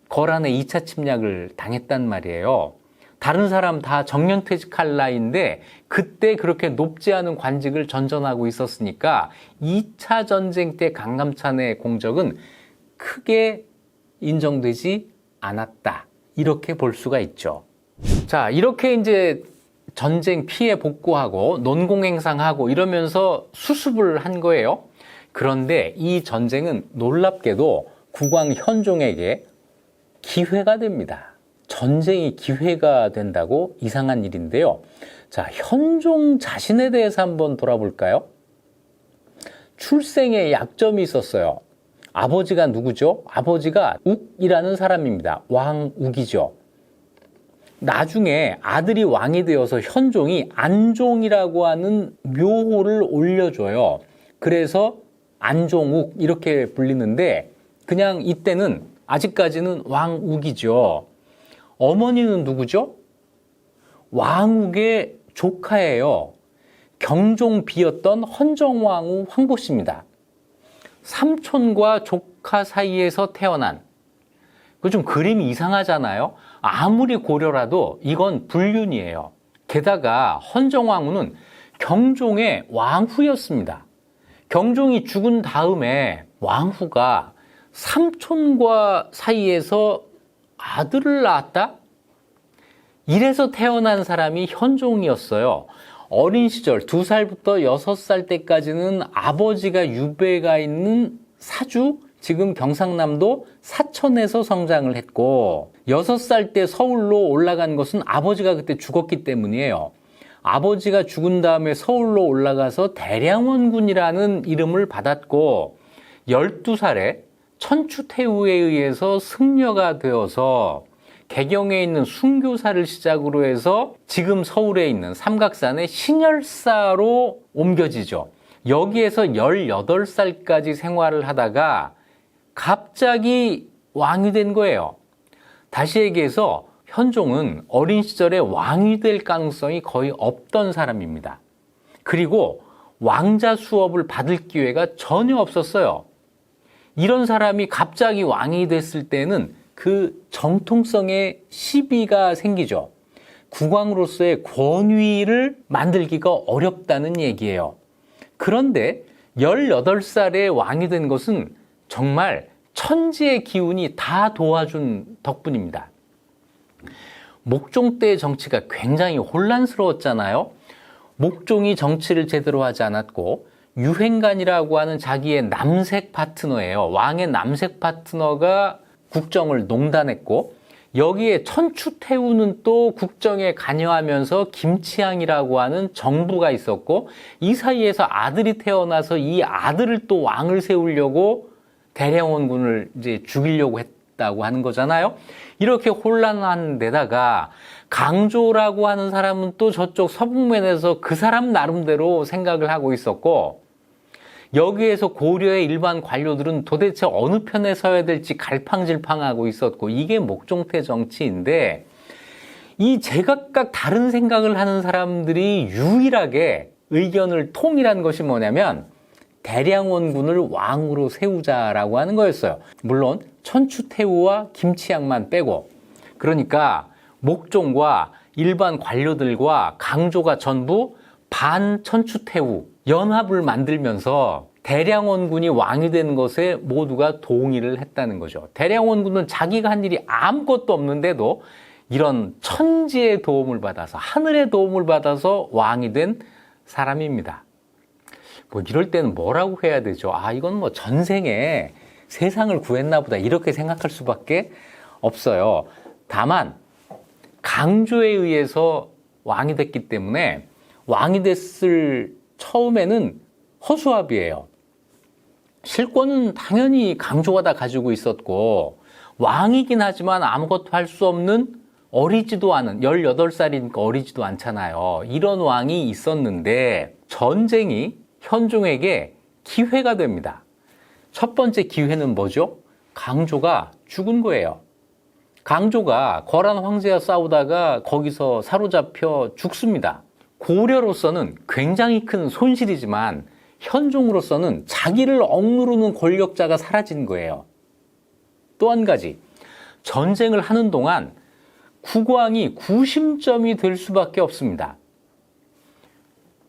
거란의 2차 침략을 당했단 말이에요. 다른 사람 다 정년퇴직할 나이인데 그때 그렇게 높지 않은 관직을 전전하고 있었으니까 2차 전쟁 때 강감찬의 공적은 크게 인정되지 않았다. 이렇게 볼 수가 있죠. 자, 이렇게 이제 전쟁 피해 복구하고 논공행상하고 이러면서 수습을 한 거예요. 그런데 이 전쟁은 놀랍게도 국왕 현종에게 기회가 됩니다. 전쟁이 기회가 된다고 이상한 일인데요. 자, 현종 자신에 대해서 한번 돌아볼까요? 출생에 약점이 있었어요. 아버지가 누구죠? 아버지가 욱이라는 사람입니다. 왕욱이죠. 나중에 아들이 왕이 되어서 현종이 안종이라고 하는 묘호를 올려줘요. 그래서 안종욱 이렇게 불리는데 그냥 이때는 아직까지는 왕욱이죠. 어머니는 누구죠? 왕욱의 조카예요. 경종비였던 헌정왕후 황보씨입니다. 삼촌과 조카 사이에서 태어난, 그 좀 그림이 이상하잖아요. 아무리 고려라도 이건 불륜이에요. 게다가 헌정왕후는 경종의 왕후였습니다. 경종이 죽은 다음에 왕후가 삼촌과 사이에서 아들을 낳았다? 이래서 태어난 사람이 현종이었어요. 어린 시절 2살부터 6살 때까지는 아버지가 유배가 있는 사주, 지금 경상남도 사천에서 성장을 했고 6살 때 서울로 올라간 것은 아버지가 그때 죽었기 때문이에요. 아버지가 죽은 다음에 서울로 올라가서 대량원군이라는 이름을 받았고 12살에 천추태후에 의해서 승려가 되어서 개경에 있는 순교사를 시작으로 해서 지금 서울에 있는 삼각산의 신열사로 옮겨지죠. 여기에서 18살까지 생활을 하다가 갑자기 왕이 된 거예요. 다시 얘기해서 현종은 어린 시절에 왕이 될 가능성이 거의 없던 사람입니다. 그리고 왕자 수업을 받을 기회가 전혀 없었어요. 이런 사람이 갑자기 왕이 됐을 때는 그 정통성에 시비가 생기죠. 국왕으로서의 권위를 만들기가 어렵다는 얘기예요. 그런데 18살에 왕이 된 것은 정말 천지의 기운이 다 도와준 덕분입니다. 목종 때의 정치가 굉장히 혼란스러웠잖아요. 목종이 정치를 제대로 하지 않았고 유행관이라고 하는 자기의 남색 파트너예요. 왕의 남색 파트너가 국정을 농단했고 여기에 천추태후는 또 국정에 관여하면서 김치향이라고 하는 정부가 있었고 이 사이에서 아들이 태어나서 이 아들을 또 왕을 세우려고 대량원군을 이제 죽이려고 있다고 하는 거잖아요. 이렇게 혼란한 데다가 강조라고 하는 사람은 또 저쪽 서북면에서 그 사람 나름대로 생각을 하고 있었고, 여기에서 고려의 일반 관료들은 도대체 어느 편에 서야 될지 갈팡질팡하고 있었고, 이게 목종태 정치인데, 이 제각각 다른 생각을 하는 사람들이 유일하게 의견을 통일한 것이 뭐냐면 대량원군을 왕으로 세우자라고 하는 거였어요. 물론 천추태후와 김치양만 빼고. 그러니까 목종과 일반 관료들과 강조가 전부 반천추태후 연합을 만들면서 대량원군이 왕이 되는 것에 모두가 동의를 했다는 거죠. 대량원군은 자기가 한 일이 아무것도 없는데도 이런 천지의 도움을 받아서, 하늘의 도움을 받아서 왕이 된 사람입니다. 뭐 이럴 때는 뭐라고 해야 되죠? 아, 이건 뭐 전생에 세상을 구했나 보다, 이렇게 생각할 수밖에 없어요. 다만 강조에 의해서 왕이 됐기 때문에 왕이 됐을 처음에는 허수아비예요. 실권은 당연히 강조가 다 가지고 있었고, 왕이긴 하지만 아무것도 할 수 없는 어리지도 않은, 18살이니까 어리지도 않잖아요. 이런 왕이 있었는데 전쟁이 현종에게 기회가 됩니다. 첫 번째 기회는 뭐죠? 강조가 죽은 거예요. 강조가 거란 황제와 싸우다가 거기서 사로잡혀 죽습니다. 고려로서는 굉장히 큰 손실이지만 현종으로서는 자기를 억누르는 권력자가 사라진 거예요. 또 한 가지, 전쟁을 하는 동안 국왕이 구심점이 될 수밖에 없습니다.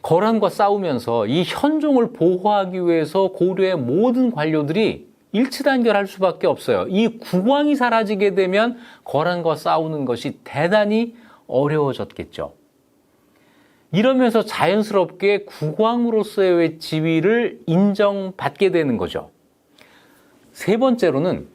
거란과 싸우면서 이 현종을 보호하기 위해서 고려의 모든 관료들이 일치단결할 수밖에 없어요. 이 국왕이 사라지게 되면 거란과 싸우는 것이 대단히 어려워졌겠죠. 이러면서 자연스럽게 국왕으로서의 지위를 인정받게 되는 거죠. 세 번째로는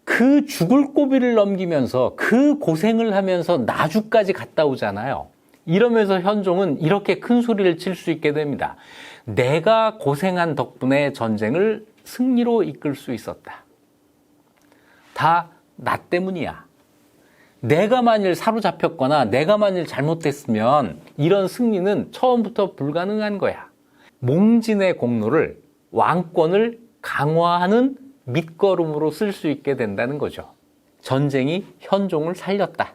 그 죽을 고비를 넘기면서 그 고생을 하면서 나주까지 갔다 오잖아요. 이러면서 현종은 이렇게 큰 소리를 칠 수 있게 됩니다. 내가 고생한 덕분에 전쟁을 승리로 이끌 수 있었다. 다 나 때문이야. 내가 만일 사로잡혔거나 내가 만일 잘못됐으면 이런 승리는 처음부터 불가능한 거야. 몽진의 공로를, 왕권을 강화하는 밑거름으로 쓸 수 있게 된다는 거죠. 전쟁이 현종을 살렸다.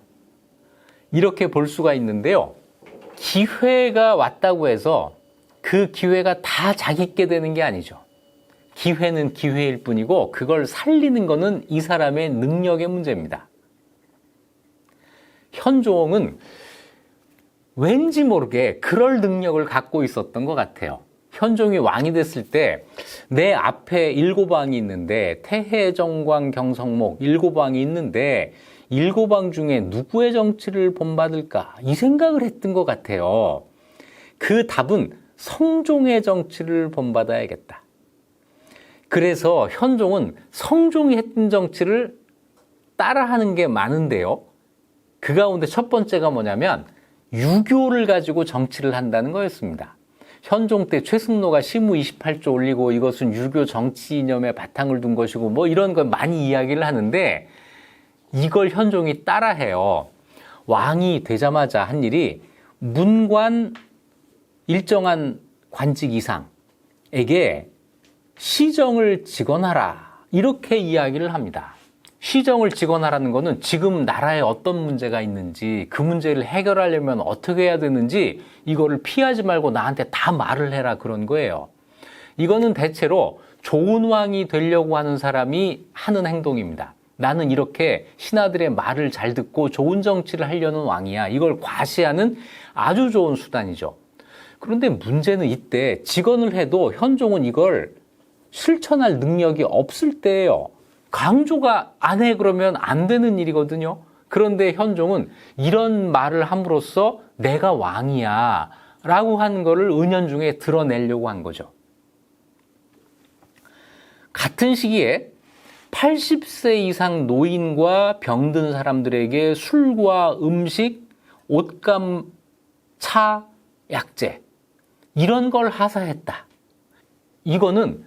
이렇게 볼 수가 있는데요. 기회가 왔다고 해서 그 기회가 다 자기께 되는 게 아니죠. 기회는 기회일 뿐이고 그걸 살리는 거는 이 사람의 능력의 문제입니다. 현종은 왠지 모르게 그럴 능력을 갖고 있었던 것 같아요. 현종이 왕이 됐을 때 내 앞에 7왕이 있는데 태해, 정광, 경성목 7왕이 있는데 7왕 중에 누구의 정치를 본받을까? 이 생각을 했던 것 같아요. 그 답은 성종의 정치를 본받아야겠다. 그래서 현종은 성종이 했던 정치를 따라하는 게 많은데요. 그 가운데 첫 번째가 뭐냐면 유교를 가지고 정치를 한다는 거였습니다. 현종 때 최승로가 시무 28조 올리고 이것은 유교 정치 이념에 바탕을 둔 것이고 뭐 이런 걸 많이 이야기를 하는데 이걸 현종이 따라해요. 왕이 되자마자 한 일이 문관 일정한 관직 이상에게 시정을 직언하라, 이렇게 이야기를 합니다. 시정을 직언하라는 거는 지금 나라에 어떤 문제가 있는지 그 문제를 해결하려면 어떻게 해야 되는지 이거를 피하지 말고 나한테 다 말을 해라, 그런 거예요. 이거는 대체로 좋은 왕이 되려고 하는 사람이 하는 행동입니다. 나는 이렇게 신하들의 말을 잘 듣고 좋은 정치를 하려는 왕이야. 이걸 과시하는 아주 좋은 수단이죠. 그런데 문제는 이때 직언을 해도 현종은 이걸 실천할 능력이 없을 때예요. 강조가 안 해 그러면 안 되는 일이거든요. 그런데 현종은 이런 말을 함으로써 내가 왕이야 라고 하는 거를 은연중에 드러내려고 한 거죠. 같은 시기에 80세 이상 노인과 병든 사람들에게 술과 음식, 옷감, 차, 약재 이런 걸 하사했다. 이거는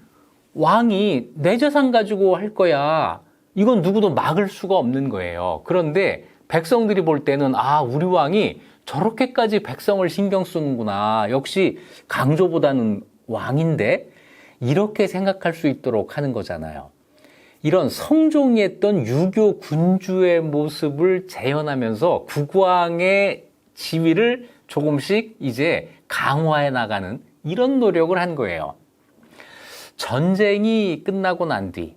왕이 내 재산 가지고 할 거야, 이건 누구도 막을 수가 없는 거예요. 그런데 백성들이 볼 때는 우리 왕이 저렇게까지 백성을 신경 쓰는구나. 역시 강조보다는 왕인데 이렇게 생각할 수 있도록 하는 거잖아요. 이런 성종이 했던 유교 군주의 모습을 재현하면서 국왕의 지위를 조금씩 이제 강화해 나가는 이런 노력을 한 거예요. 전쟁이 끝나고 난 뒤,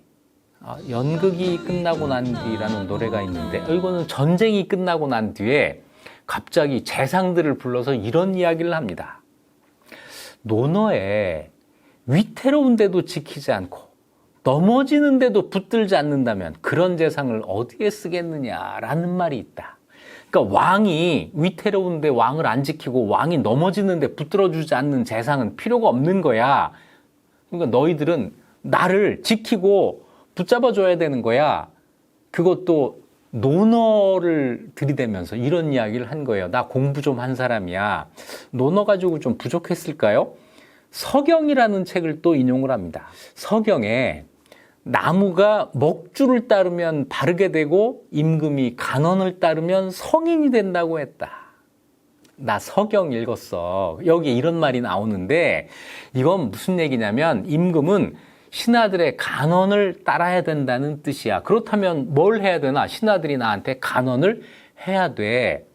연극이 끝나고 난 뒤라는 노래가 있는데 이거는 전쟁이 끝나고 난 뒤에 갑자기 재상들을 불러서 이런 이야기를 합니다. 논어에 위태로운데도 지키지 않고 넘어지는데도 붙들지 않는다면 그런 재상을 어디에 쓰겠느냐라는 말이 있다. 그러니까 왕이 위태로운데 왕을 안 지키고 왕이 넘어지는데 붙들어주지 않는 재상은 필요가 없는 거야. 그러니까 너희들은 나를 지키고 붙잡아줘야 되는 거야. 그것도 논어를 들이대면서 이런 이야기를 한 거예요. 나 공부 좀 한 사람이야. 논어 가지고 좀 부족했을까요? 서경이라는 책을 또 인용을 합니다. 서경에 나무가 먹줄을 따르면 바르게 되고 임금이 간언을 따르면 성인이 된다고 했다. 나 서경 읽었어. 여기 이런 말이 나오는데 이건 무슨 얘기냐면 임금은 신하들의 간언을 따라야 된다는 뜻이야. 그렇다면 뭘 해야 되나? 신하들이 나한테 간언을 해야 돼.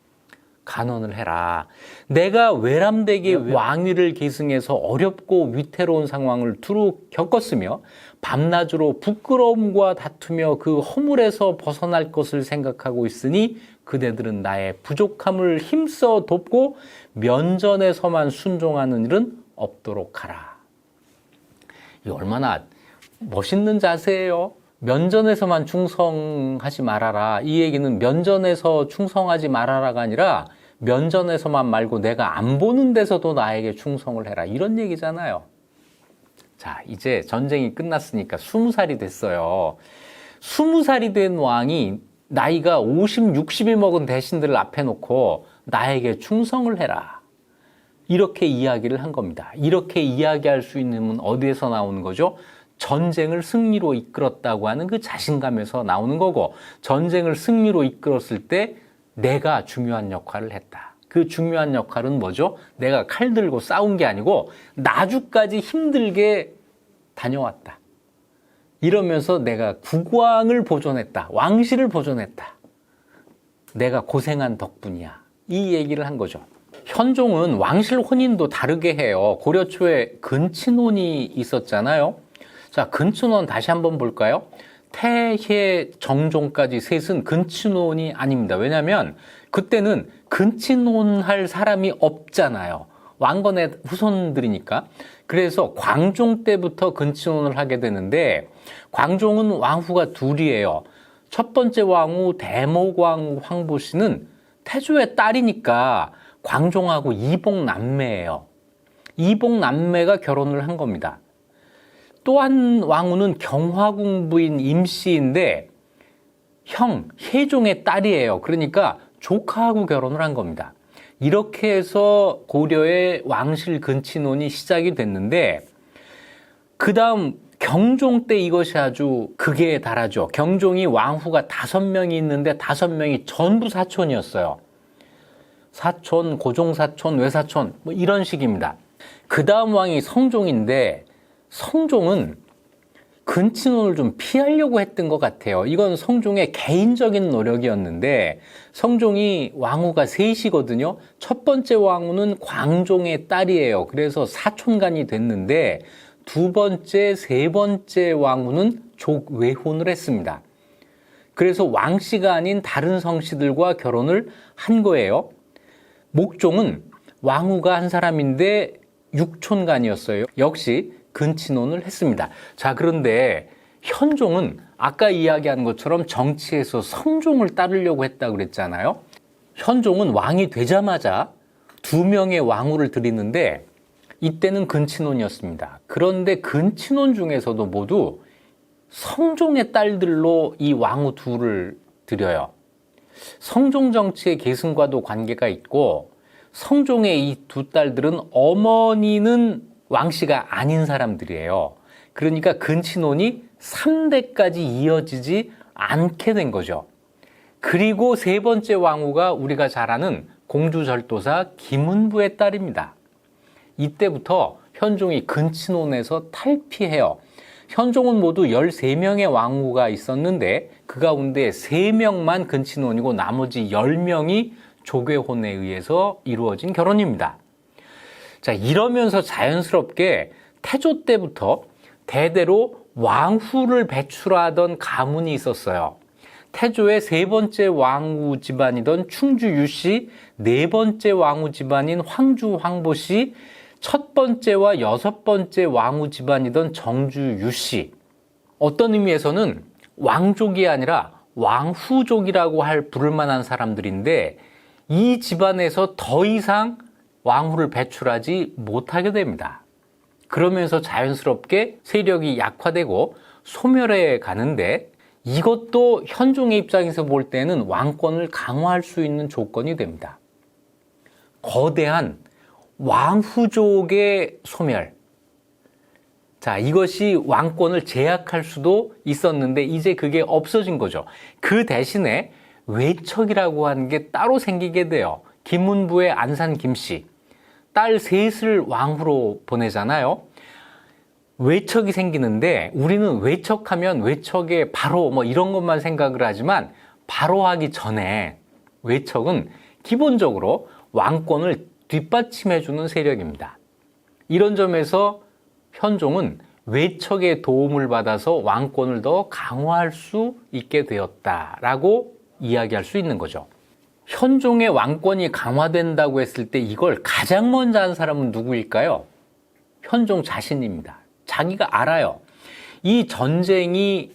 간언을 해라. 내가 외람되게 왕위를 계승해서 어렵고 위태로운 상황을 두루 겪었으며 밤낮으로 부끄러움과 다투며 그 허물에서 벗어날 것을 생각하고 있으니 그대들은 나의 부족함을 힘써 돕고 면전에서만 순종하는 일은 없도록 하라. 이 얼마나 멋있는 자세예요. 면전에서만 충성하지 말아라. 이 얘기는 면전에서 충성하지 말아라가 아니라 면전에서만 말고 내가 안 보는 데서도 나에게 충성을 해라. 이런 얘기잖아요. 자, 이제 전쟁이 끝났으니까 20살이 됐어요. 20살이 된 왕이 나이가 50, 60이 먹은 대신들을 앞에 놓고 나에게 충성을 해라. 이렇게 이야기를 한 겁니다. 이렇게 이야기할 수 있는 건 어디에서 나오는 거죠? 전쟁을 승리로 이끌었다고 하는 그 자신감에서 나오는 거고, 전쟁을 승리로 이끌었을 때 내가 중요한 역할을 했다. 그 중요한 역할은 뭐죠? 내가 칼 들고 싸운 게 아니고 나주까지 힘들게 다녀왔다. 이러면서 내가 국왕을 보존했다. 왕실을 보존했다. 내가 고생한 덕분이야. 이 얘기를 한 거죠. 현종은 왕실 혼인도 다르게 해요. 고려 초에 근친혼이 있었잖아요. 자, 근친혼 다시 한번 볼까요? 태혜, 정종까지 셋은 근친혼이 아닙니다. 왜냐하면 그때는 근친혼할 사람이 없잖아요. 왕건의 후손들이니까. 그래서 광종 때부터 근친혼을 하게 되는데 광종은 왕후가 둘이에요. 첫 번째 왕후 대모광 황보씨는 태조의 딸이니까 광종하고 이복남매예요. 이복남매가 결혼을 한 겁니다. 또 한 왕후는 경화궁 부인 임씨인데 형 혜종의 딸이에요. 그러니까 조카하고 결혼을 한 겁니다. 이렇게 해서 고려의 왕실 근친혼이 시작이 됐는데 그 다음 경종 때 이것이 아주 극에 달하죠. 경종이 왕후가 5명이 있는데 5명이 전부 사촌이었어요. 사촌, 고종사촌, 외사촌 뭐 이런 식입니다. 그 다음 왕이 성종인데 성종은 근친혼을 좀 피하려고 했던 것 같아요. 이건 성종의 개인적인 노력이었는데 성종이 왕후가 셋이거든요. 첫 번째 왕후는 광종의 딸이에요. 그래서 사촌간이 됐는데 두 번째, 세 번째 왕후는 족외혼을 했습니다. 그래서 왕씨가 아닌 다른 성씨들과 결혼을 한 거예요. 목종은 왕후가 한 사람인데 육촌간이었어요. 역시 근친혼을 했습니다. 자, 그런데 현종은 아까 이야기한 것처럼 정치에서 성종을 따르려고 했다고 그랬잖아요. 현종은 왕이 되자마자 2명의 왕후를 들이는데 이때는 근친혼이었습니다. 그런데 근친혼 중에서도 모두 성종의 딸들로 이 왕후 둘을 들여요. 성종 정치의 계승과도 관계가 있고 성종의 이 두 딸들은 어머니는 왕씨가 아닌 사람들이에요. 그러니까 근친혼이 3대까지 이어지지 않게 된 거죠. 그리고 세 번째 왕후가 우리가 잘 아는 공주절도사 김은부의 딸입니다. 이때부터 현종이 근친혼에서 탈피해요. 현종은 모두 13명의 왕후가 있었는데 그 가운데 3명만 근친혼이고 나머지 10명이 조궤혼에 의해서 이루어진 결혼입니다. 자, 이러면서 자연스럽게 태조 때부터 대대로 왕후를 배출하던 가문이 있었어요. 태조의 세 번째 왕후 집안이던 충주 유씨, 네 번째 왕후 집안인 황주 황보씨, 첫 번째와 여섯 번째 왕후 집안이던 정주 유씨. 어떤 의미에서는 왕족이 아니라 왕후족이라고 부를 만한 사람들인데 이 집안에서 더 이상 왕후를 배출하지 못하게 됩니다. 그러면서 자연스럽게 세력이 약화되고 소멸해 가는데 이것도 현종의 입장에서 볼 때는 왕권을 강화할 수 있는 조건이 됩니다. 거대한 왕후족의 소멸. 자, 이것이 왕권을 제약할 수도 있었는데 이제 그게 없어진 거죠. 그 대신에 외척이라고 하는 게 따로 생기게 돼요. 김은부의 안산 김씨. 딸 셋을 왕후로 보내잖아요. 외척이 생기는데 우리는 외척하면 외척에 바로 이런 것만 생각을 하지만 바로 하기 전에 외척은 기본적으로 왕권을 뒷받침해주는 세력입니다. 이런 점에서 현종은 외척의 도움을 받아서 왕권을 더 강화할 수 있게 되었다라고 이야기할 수 있는 거죠. 현종의 왕권이 강화된다고 했을 때 이걸 가장 먼저 한 사람은 누구일까요? 현종 자신입니다. 자기가 알아요. 이 전쟁이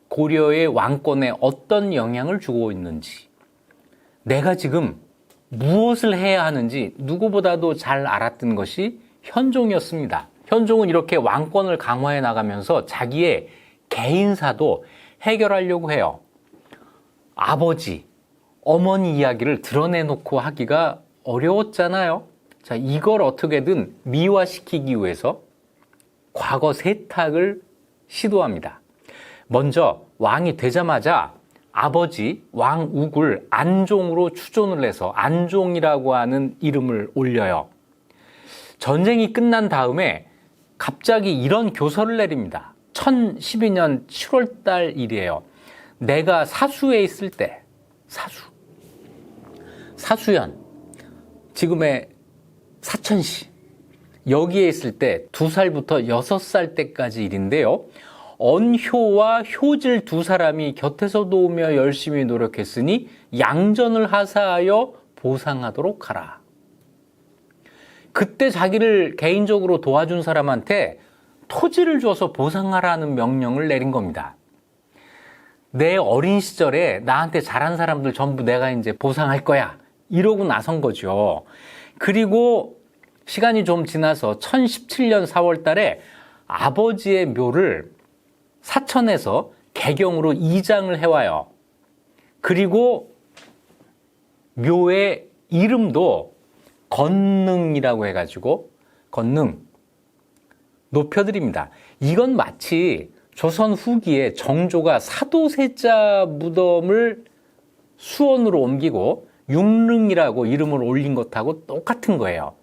고려의 왕권에 어떤 영향을 주고 있는지, 내가 지금 무엇을 해야 하는지 누구보다도 잘 알았던 것이 현종이었습니다. 현종은 이렇게 왕권을 강화해 나가면서 자기의 개인사도 해결하려고 해요. 아버지, 어머니 이야기를 드러내놓고 하기가 어려웠잖아요. 자, 이걸 어떻게든 미화시키기 위해서 과거 세탁을 시도합니다. 먼저 왕이 되자마자 아버지 왕욱을 안종으로 추존을 해서 안종이라고 하는 이름을 올려요. 전쟁이 끝난 다음에 갑자기 이런 교서를 내립니다. 1012년 7월 달 일이에요. 내가 사수에 있을 때, 사수현, 지금의 사천시, 여기에 있을 때 2살부터 6살 때까지 일인데요. 언효와 효질 두 사람이 곁에서 도우며 열심히 노력했으니 양전을 하사하여 보상하도록 하라. 그때 자기를 개인적으로 도와준 사람한테 토지를 줘서 보상하라는 명령을 내린 겁니다. 내 어린 시절에 나한테 잘한 사람들 전부 내가 이제 보상할 거야. 이러고 나선 거죠. 그리고 시간이 좀 지나서 1017년 4월 달에 아버지의 묘를 사천에서 개경으로 이장을 해와요. 그리고 묘의 이름도 건능이라고 해가지고 건능 높여드립니다. 이건 마치 조선 후기에 정조가 사도세자 무덤을 수원으로 옮기고 육릉이라고 이름을 올린 것하고 똑같은 거예요.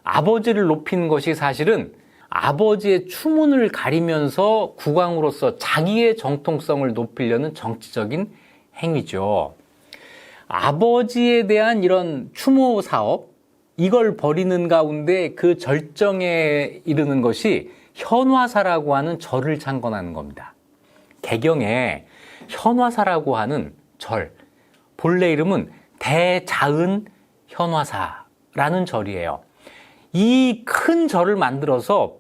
아버지를 높이는 것이 사실은 아버지의 추문을 가리면서 국왕으로서 자기의 정통성을 높이려는 정치적인 행위죠. 아버지에 대한 이런 추모 사업, 이걸 벌이는 가운데 그 절정에 이르는 것이 현화사라고 하는 절을 창건하는 겁니다. 개경에 현화사라고 하는 절, 본래 이름은 대자은 현화사라는 절이에요. 이 큰 절을 만들어서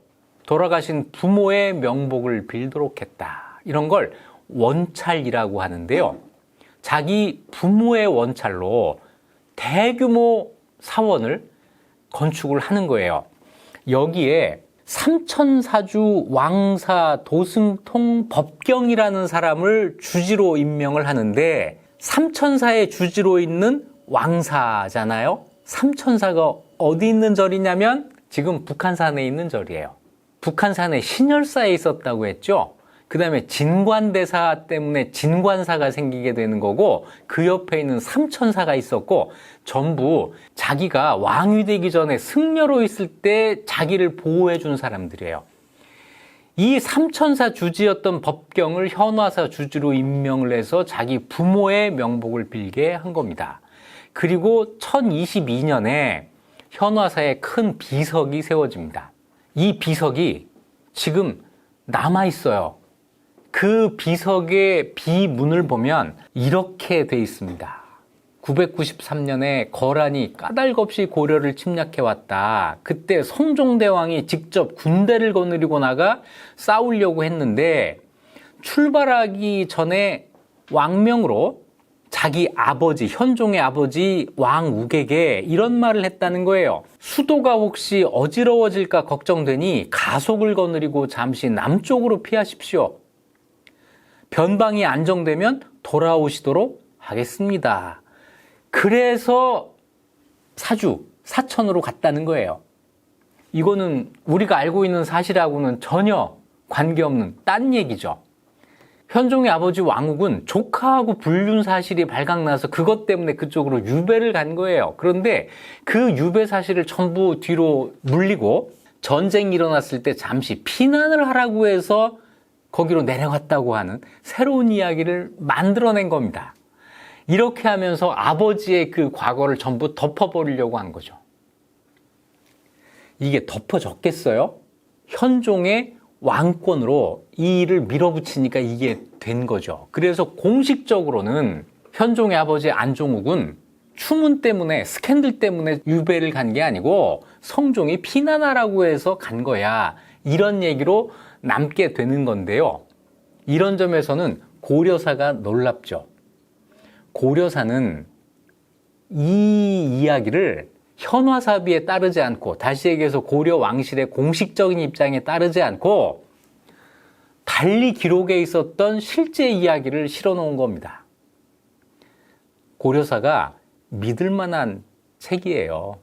돌아가신 부모의 명복을 빌도록 했다. 이런 걸 원찰이라고 하는데요. 자기 부모의 원찰로 대규모 사원을 건축을 하는 거예요. 여기에 삼천사주 왕사 도승통 법경이라는 사람을 주지로 임명을 하는데 삼천사의 주지로 있는 왕사잖아요. 삼천사가 어디 있는 절이냐면 지금 북한산에 있는 절이에요. 북한산에 신열사에 있었다고 했죠. 그 다음에 진관대사 때문에 진관사가 생기게 되는 거고, 그 옆에 있는 삼천사가 있었고, 전부 자기가 왕이 되기 전에 승려로 있을 때 자기를 보호해 준 사람들이에요. 이 삼천사 주지였던 법경을 현화사 주지로 임명을 해서 자기 부모의 명복을 빌게 한 겁니다. 그리고 1022년에 현화사에 큰 비석이 세워집니다. 이 비석이 지금 남아있어요. 그 비석의 비문을 보면 이렇게 돼 있습니다. 993년에 거란이 까닭없이 고려를 침략해왔다. 그때 성종대왕이 직접 군대를 거느리고 나가 싸우려고 했는데 출발하기 전에 왕명으로 자기 아버지, 현종의 아버지 왕욱에게 이런 말을 했다는 거예요. 수도가 혹시 어지러워질까 걱정되니 가속을 거느리고 잠시 남쪽으로 피하십시오. 변방이 안정되면 돌아오시도록 하겠습니다. 그래서 사천으로 갔다는 거예요. 이거는 우리가 알고 있는 사실하고는 전혀 관계없는 딴 얘기죠. 현종의 아버지 왕욱은 조카하고 불륜 사실이 발각나서 그것 때문에 그쪽으로 유배를 간 거예요. 그런데 그 유배 사실을 전부 뒤로 물리고 전쟁이 일어났을 때 잠시 피난을 하라고 해서 거기로 내려갔다고 하는 새로운 이야기를 만들어낸 겁니다. 이렇게 하면서 아버지의 그 과거를 전부 덮어버리려고 한 거죠. 이게 덮어졌겠어요? 현종의 왕권으로 이 일을 밀어붙이니까 이게 된 거죠. 그래서 공식적으로는 현종의 아버지 안종욱은 추문 때문에, 스캔들 때문에 유배를 간 게 아니고 성종이 피난하라고 해서 간 거야. 이런 얘기로 남게 되는 건데요. 이런 점에서는 고려사가 놀랍죠. 고려사는 이 이야기를 현화사비에 따르지 않고, 다시 얘기해서 고려 왕실의 공식적인 입장에 따르지 않고 달리 기록에 있었던 실제 이야기를 실어놓은 겁니다. 고려사가 믿을 만한 책이에요.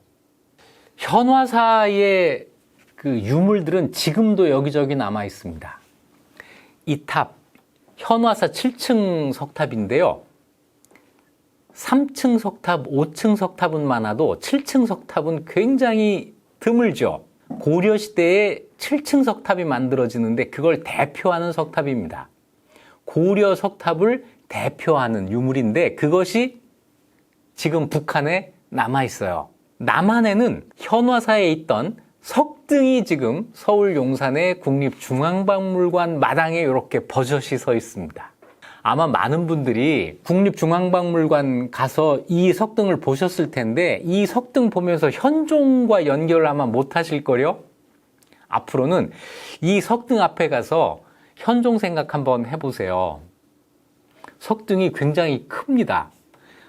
현화사의 그 유물들은 지금도 여기저기 남아 있습니다. 이 탑, 현화사 7층 석탑인데요. 3층 석탑, 5층 석탑은 많아도 7층 석탑은 굉장히 드물죠. 고려시대에 7층 석탑이 만들어지는데 그걸 대표하는 석탑입니다. 고려 석탑을 대표하는 유물인데 그것이 지금 북한에 남아있어요. 남한에는 현화사에 있던 석등이 지금 서울 용산의 국립중앙박물관 마당에 이렇게 버젓이 서 있습니다. 아마 많은 분들이 국립중앙박물관 가서 이 석등을 보셨을 텐데 이 석등 보면서 현종과 연결을 아마 못 하실 거요. 앞으로는 이 석등 앞에 가서 현종 생각 한번 해보세요. 석등이 굉장히 큽니다.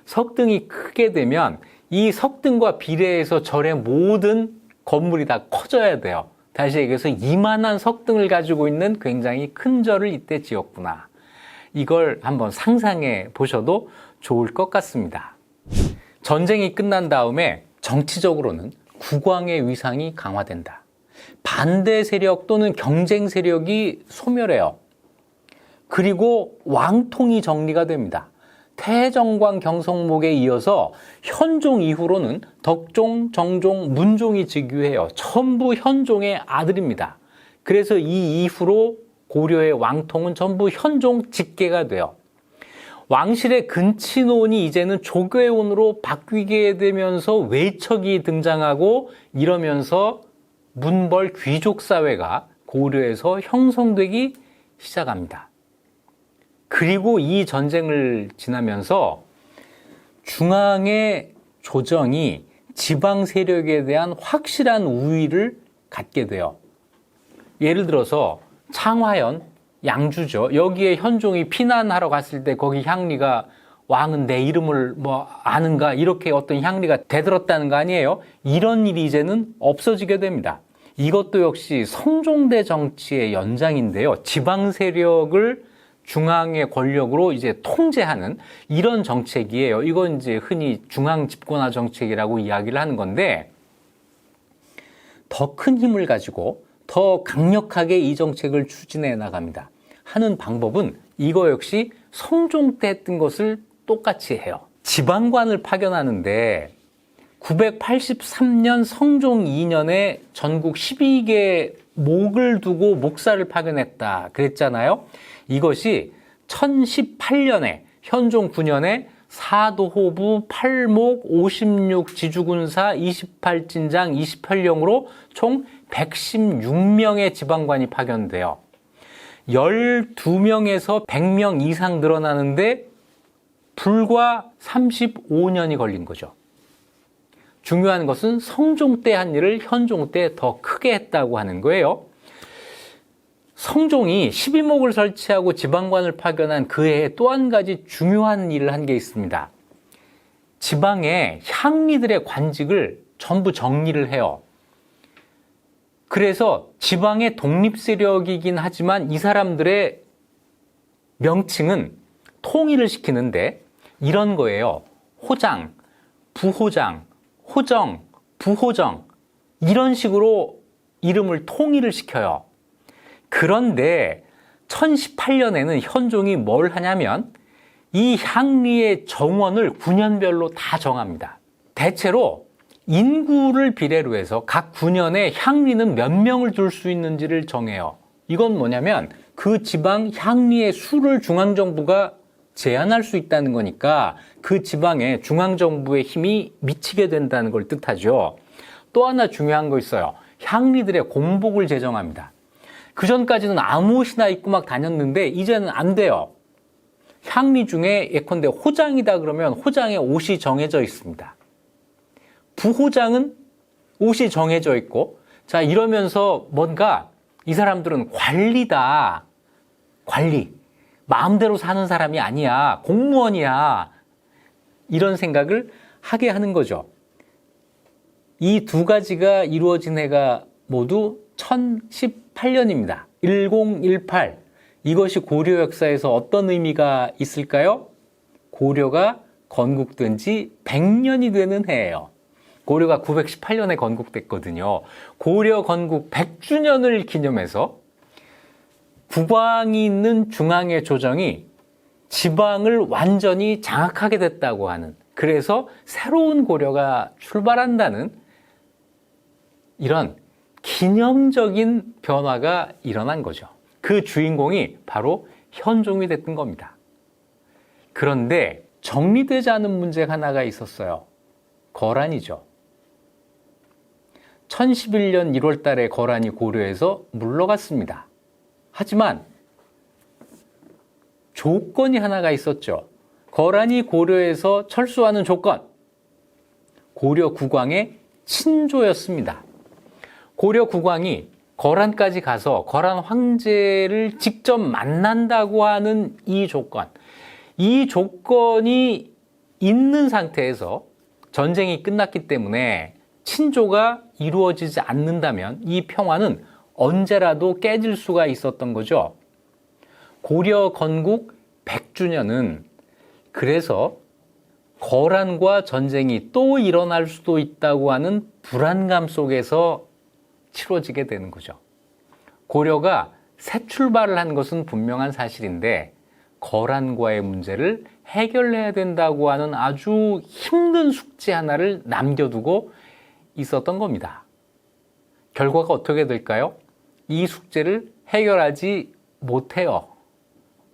석등이 크게 되면 이 석등과 비례해서 절의 모든 건물이 다 커져야 돼요. 다시 얘기해서 이만한 석등을 가지고 있는 굉장히 큰 절을 이때 지었구나. 이걸 한번 상상해 보셔도 좋을 것 같습니다. 전쟁이 끝난 다음에 정치적으로는 국왕의 위상이 강화된다. 반대 세력 또는 경쟁 세력이 소멸해요. 그리고 왕통이 정리가 됩니다. 태정관 경성목에 이어서 현종 이후로는 덕종, 정종, 문종이 즉위해요. 전부 현종의 아들입니다. 그래서 이 이후로 고려의 왕통은 전부 현종 직계가 돼요. 왕실의 근친혼이 이제는 조계혼으로 바뀌게 되면서 외척이 등장하고 이러면서 문벌 귀족 사회가 고려에서 형성되기 시작합니다. 그리고 이 전쟁을 지나면서 중앙의 조정이 지방 세력에 대한 확실한 우위를 갖게 돼요. 예를 들어서 창화현, 양주죠. 여기에 현종이 피난하러 갔을 때 거기 향리가 왕은 내 이름을 뭐 아는가 이렇게 어떤 향리가 대들었다는 거 아니에요? 이런 일이 이제는 없어지게 됩니다. 이것도 역시 성종대 정치의 연장인데요. 지방 세력을 중앙의 권력으로 이제 통제하는 이런 정책이에요. 이건 이제 흔히 중앙 집권화 정책이라고 이야기를 하는 건데 더 큰 힘을 가지고 더 강력하게 이 정책을 추진해 나갑니다. 하는 방법은 이거 역시 성종 때 했던 것을 똑같이 해요. 지방관을 파견하는데 983년 성종 2년에 전국 12개 목을 두고 목사를 파견했다 그랬잖아요. 이것이 1018년에 현종 9년에 사도호부 8목 56 지주군사 28진장 28령으로 총 116명의 지방관이 파견돼요. 12명에서 100명 이상 늘어나는데 불과 35년이 걸린 거죠. 중요한 것은 성종 때 한 일을 현종 때 더 크게 했다고 하는 거예요. 성종이 12목을 설치하고 지방관을 파견한 그 해에 또 한 가지 중요한 일을 한 게 있습니다. 지방의 향리들의 관직을 전부 정리를 해요. 그래서 지방의 독립 세력이긴 하지만 이 사람들의 명칭은 통일을 시키는데 이런 거예요. 호장, 부호장, 호정, 부호정 이런 식으로 이름을 통일을 시켜요. 그런데 1018년에는 현종이 뭘 하냐면 이 향리의 정원을 9년별로 다 정합니다. 대체로 인구를 비례로 해서 각 9년에 향리는 몇 명을 둘 수 있는지를 정해요. 이건 뭐냐면 그 지방 향리의 수를 중앙정부가 제한할 수 있다는 거니까 그 지방에 중앙정부의 힘이 미치게 된다는 걸 뜻하죠. 또 하나 중요한 거 있어요. 향리들의 공복을 제정합니다. 그 전까지는 아무 옷이나 입고 막 다녔는데 이제는 안 돼요. 향리 중에 예컨대 호장이다 그러면 호장에 옷이 정해져 있습니다. 부호장은 옷이 정해져 있고 자 이러면서 뭔가 이 사람들은 관리다. 관리. 마음대로 사는 사람이 아니야. 공무원이야. 이런 생각을 하게 하는 거죠. 이 두 가지가 이루어진 해가 모두 1018년입니다. 1018. 이것이 고려 역사에서 어떤 의미가 있을까요? 고려가 건국된 지 100년이 되는 해예요. 고려가 918년에 건국됐거든요. 고려 건국 100주년을 기념해서 국왕이 있는 중앙의 조정이 지방을 완전히 장악하게 됐다고 하는, 그래서 새로운 고려가 출발한다는 이런 기념적인 변화가 일어난 거죠. 그 주인공이 바로 현종이 됐던 겁니다. 그런데 정리되지 않은 문제가 하나가 있었어요. 거란이죠. 1011년 1월 달에 거란이 고려에서 물러갔습니다. 하지만 조건이 하나가 있었죠. 거란이 고려에서 철수하는 조건. 고려 국왕의 친조였습니다. 고려 국왕이 거란까지 가서 거란 황제를 직접 만난다고 하는 이 조건. 이 조건이 있는 상태에서 전쟁이 끝났기 때문에 친조가 이루어지지 않는다면 이 평화는 언제라도 깨질 수가 있었던 거죠. 고려 건국 100주년은 그래서 거란과 전쟁이 또 일어날 수도 있다고 하는 불안감 속에서 치러지게 되는 거죠. 고려가 새 출발을 한 것은 분명한 사실인데 거란과의 문제를 해결해야 된다고 하는 아주 힘든 숙제 하나를 남겨두고 있었던 겁니다. 결과가 어떻게 될까요? 이 숙제를 해결하지 못해요.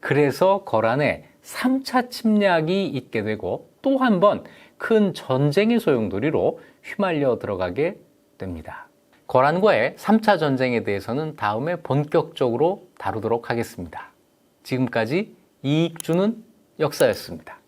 그래서 거란에 3차 침략이 있게 되고 또 한 번 큰 전쟁의 소용돌이로 휘말려 들어가게 됩니다. 거란과의 3차 전쟁에 대해서는 다음에 본격적으로 다루도록 하겠습니다. 지금까지 이익주는 역사였습니다.